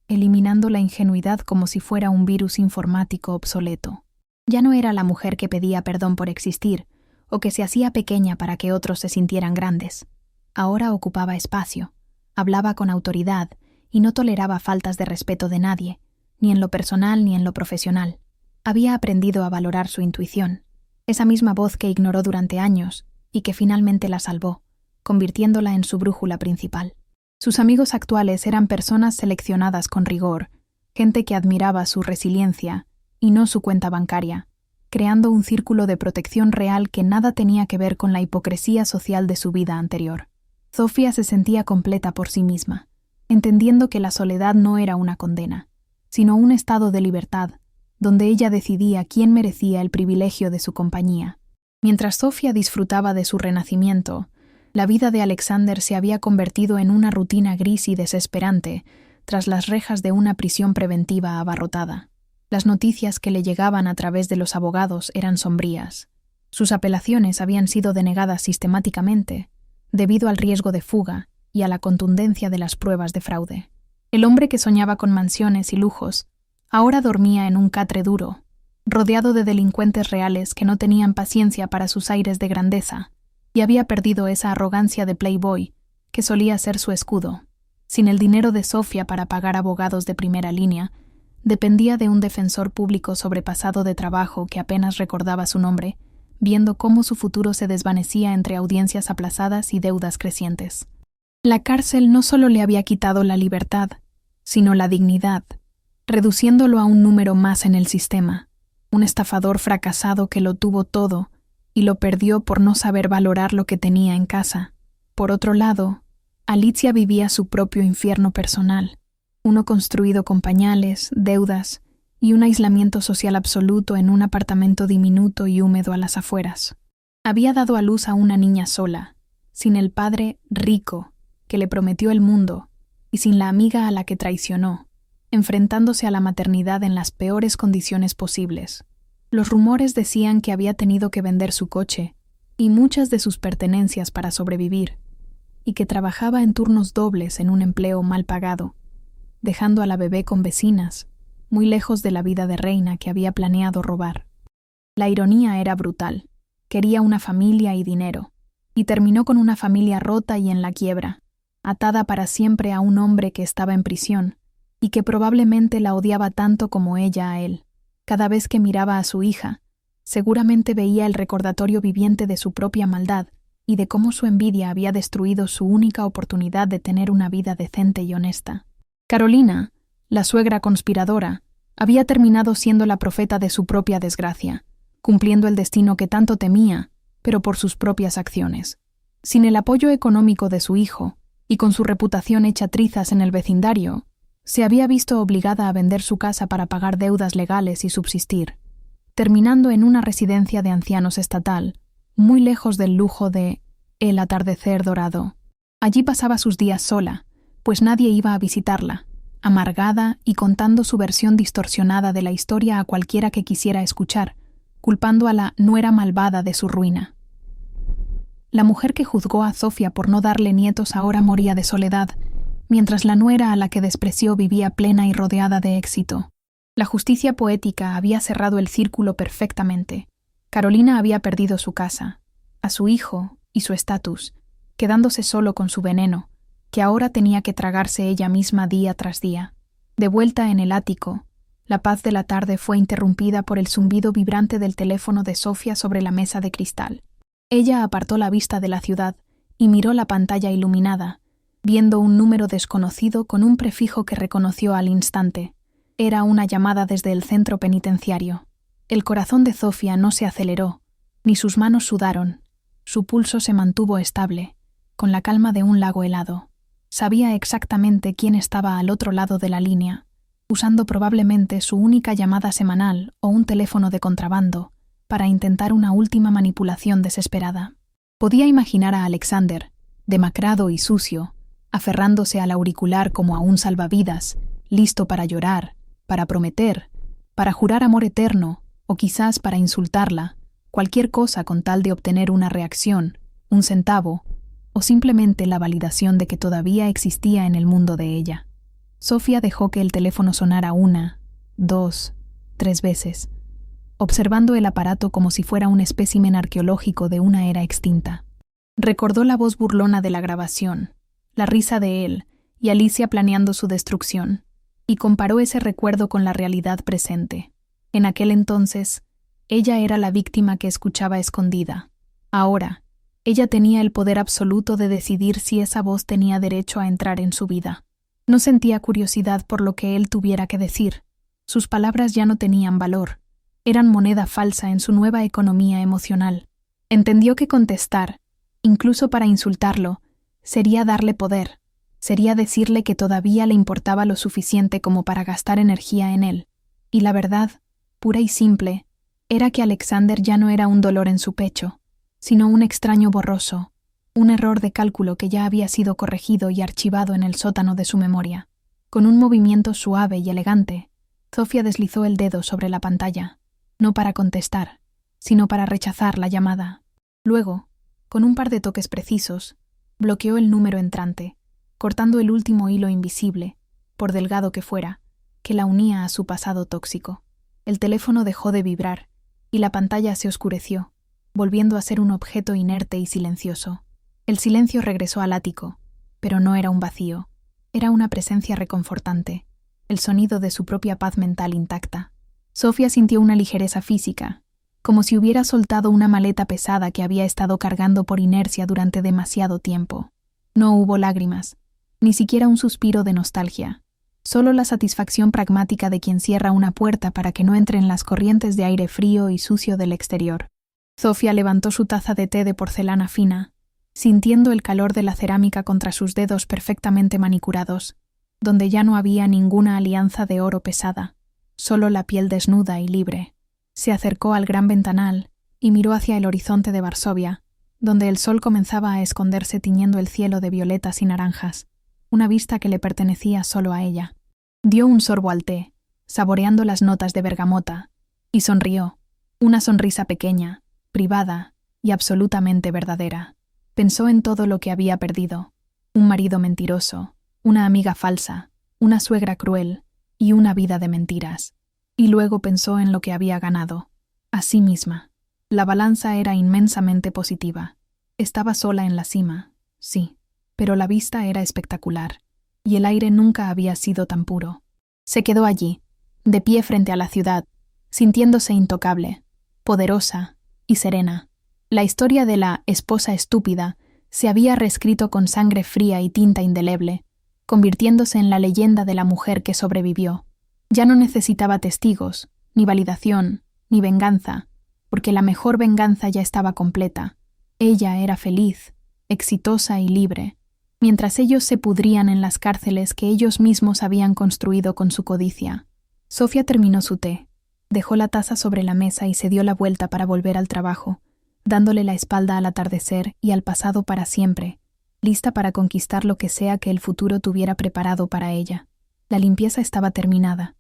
S1: eliminando la ingenuidad como si fuera un virus informático obsoleto. Ya no era la mujer que pedía perdón por existir, o que se hacía pequeña para que otros se sintieran grandes. Ahora ocupaba espacio, hablaba con autoridad y no toleraba faltas de respeto de nadie, ni en lo personal ni en lo profesional. Había aprendido a valorar su intuición, esa misma voz que ignoró durante años y que finalmente la salvó, convirtiéndola en su brújula principal. Sus amigos actuales eran personas seleccionadas con rigor, gente que admiraba su resiliencia y no su cuenta bancaria, creando un círculo de protección real que nada tenía que ver con la hipocresía social de su vida anterior. Sofía se sentía completa por sí misma, entendiendo que la soledad no era una condena, sino un estado de libertad, donde ella decidía quién merecía el privilegio de su compañía. Mientras Sofía disfrutaba de su renacimiento, la vida de Alexander se había convertido en una rutina gris y desesperante tras las rejas de una prisión preventiva abarrotada. Las noticias que le llegaban a través de los abogados eran sombrías. Sus apelaciones habían sido denegadas sistemáticamente, debido al riesgo de fuga y a la contundencia de las pruebas de fraude. El hombre que soñaba con mansiones y lujos ahora dormía en un catre duro, rodeado de delincuentes reales que no tenían paciencia para sus aires de grandeza, y había perdido esa arrogancia de playboy que solía ser su escudo. Sin el dinero de Sofía para pagar abogados de primera línea, dependía de un defensor público sobrepasado de trabajo que apenas recordaba su nombre, viendo cómo su futuro se desvanecía entre audiencias aplazadas y deudas crecientes. La cárcel no solo le había quitado la libertad, sino la dignidad, reduciéndolo a un número más en el sistema, un estafador fracasado que lo tuvo todo y lo perdió por no saber valorar lo que tenía en casa. Por otro lado, Alicia vivía su propio infierno personal, uno construido con pañales, deudas y un aislamiento social absoluto en un apartamento diminuto y húmedo a las afueras. Había dado a luz a una niña sola, sin el padre rico que le prometió el mundo y sin la amiga a la que traicionó, enfrentándose a la maternidad en las peores condiciones posibles. Los rumores decían que había tenido que vender su coche y muchas de sus pertenencias para sobrevivir, y que trabajaba en turnos dobles en un empleo mal pagado, dejando a la bebé con vecinas, muy lejos de la vida de reina que había planeado robar. La ironía era brutal. Quería una familia y dinero, y terminó con una familia rota y en la quiebra, atada para siempre a un hombre que estaba en prisión, y que probablemente la odiaba tanto como ella a él. Cada vez que miraba a su hija, seguramente veía el recordatorio viviente de su propia maldad y de cómo su envidia había destruido su única oportunidad de tener una vida decente y honesta. Carolina, la suegra conspiradora, había terminado siendo la profeta de su propia desgracia, cumpliendo el destino que tanto temía, pero por sus propias acciones. Sin el apoyo económico de su hijo, y con su reputación hecha trizas en el vecindario, se había visto obligada a vender su casa para pagar deudas legales y subsistir, terminando en una residencia de ancianos estatal, muy lejos del lujo de el atardecer dorado. Allí pasaba sus días sola, pues nadie iba a visitarla, amargada y contando su versión distorsionada de la historia a cualquiera que quisiera escuchar, culpando a la nuera malvada de su ruina. La mujer que juzgó a Sofía por no darle nietos ahora moría de soledad, mientras la nuera a la que despreció vivía plena y rodeada de éxito. La justicia poética había cerrado el círculo perfectamente. Carolina había perdido su casa, a su hijo y su estatus, quedándose solo con su veneno, que ahora tenía que tragarse ella misma día tras día. De vuelta en el ático, la paz de la tarde fue interrumpida por el zumbido vibrante del teléfono de Sofía sobre la mesa de cristal. Ella apartó la vista de la ciudad y miró la pantalla iluminada, viendo un número desconocido con un prefijo que reconoció al instante. Era una llamada desde el centro penitenciario. El corazón de Sofía no se aceleró, ni sus manos sudaron. Su pulso se mantuvo estable, con la calma de un lago helado. Sabía exactamente quién estaba al otro lado de la línea, usando probablemente su única llamada semanal o un teléfono de contrabando para intentar una última manipulación desesperada. Podía imaginar a Alexander, demacrado y sucio, aferrándose al auricular como a un salvavidas, listo para llorar, para prometer, para jurar amor eterno o quizás para insultarla, cualquier cosa con tal de obtener una reacción, un centavo, o simplemente la validación de que todavía existía en el mundo de ella. Sofía dejó que el teléfono sonara 1, 2, 3 veces, observando el aparato como si fuera un espécimen arqueológico de una era extinta. Recordó la voz burlona de la grabación, la risa de él y Alicia planeando su destrucción, y comparó ese recuerdo con la realidad presente. En aquel entonces, ella era la víctima que escuchaba escondida. Ahora, ella tenía el poder absoluto de decidir si esa voz tenía derecho a entrar en su vida. No sentía curiosidad por lo que él tuviera que decir. Sus palabras ya no tenían valor. Eran moneda falsa en su nueva economía emocional. Entendió que contestar, incluso para insultarlo, sería darle poder. Sería decirle que todavía le importaba lo suficiente como para gastar energía en él. Y la verdad, pura y simple, era que Alexander ya no era un dolor en su pecho, sino un extraño borroso, un error de cálculo que ya había sido corregido y archivado en el sótano de su memoria. Con un movimiento suave y elegante, Sofía deslizó el dedo sobre la pantalla, no para contestar, sino para rechazar la llamada. Luego, con un par de toques precisos, bloqueó el número entrante, cortando el último hilo invisible, por delgado que fuera, que la unía a su pasado tóxico. El teléfono dejó de vibrar, y la pantalla se oscureció, volviendo a ser un objeto inerte y silencioso. El silencio regresó al ático, pero no era un vacío, era una presencia reconfortante, el sonido de su propia paz mental intacta. Sofía sintió una ligereza física, como si hubiera soltado una maleta pesada que había estado cargando por inercia durante demasiado tiempo. No hubo lágrimas, ni siquiera un suspiro de nostalgia, solo la satisfacción pragmática de quien cierra una puerta para que no entren las corrientes de aire frío y sucio del exterior. Sofía levantó su taza de té de porcelana fina, sintiendo el calor de la cerámica contra sus dedos perfectamente manicurados, donde ya no había ninguna alianza de oro pesada, solo la piel desnuda y libre. Se acercó al gran ventanal y miró hacia el horizonte de Varsovia, donde el sol comenzaba a esconderse tiñendo el cielo de violetas y naranjas, una vista que le pertenecía solo a ella. Dio un sorbo al té, saboreando las notas de bergamota, y sonrió, una sonrisa pequeña, privada y absolutamente verdadera. Pensó en todo lo que había perdido: un marido mentiroso, una amiga falsa, una suegra cruel y una vida de mentiras. Y luego pensó en lo que había ganado, a sí misma. La balanza era inmensamente positiva. Estaba sola en la cima, sí, pero la vista era espectacular, y el aire nunca había sido tan puro. Se quedó allí, de pie frente a la ciudad, sintiéndose intocable, poderosa y serena. La historia de la esposa estúpida se había reescrito con sangre fría y tinta indeleble, convirtiéndose en la leyenda de la mujer que sobrevivió. Ya no necesitaba testigos, ni validación, ni venganza, porque la mejor venganza ya estaba completa. Ella era feliz, exitosa y libre, mientras ellos se pudrían en las cárceles que ellos mismos habían construido con su codicia. Sofía terminó su té, dejó la taza sobre la mesa y se dio la vuelta para volver al trabajo, dándole la espalda al atardecer y al pasado para siempre, lista para conquistar lo que sea que el futuro tuviera preparado para ella. La limpieza estaba terminada,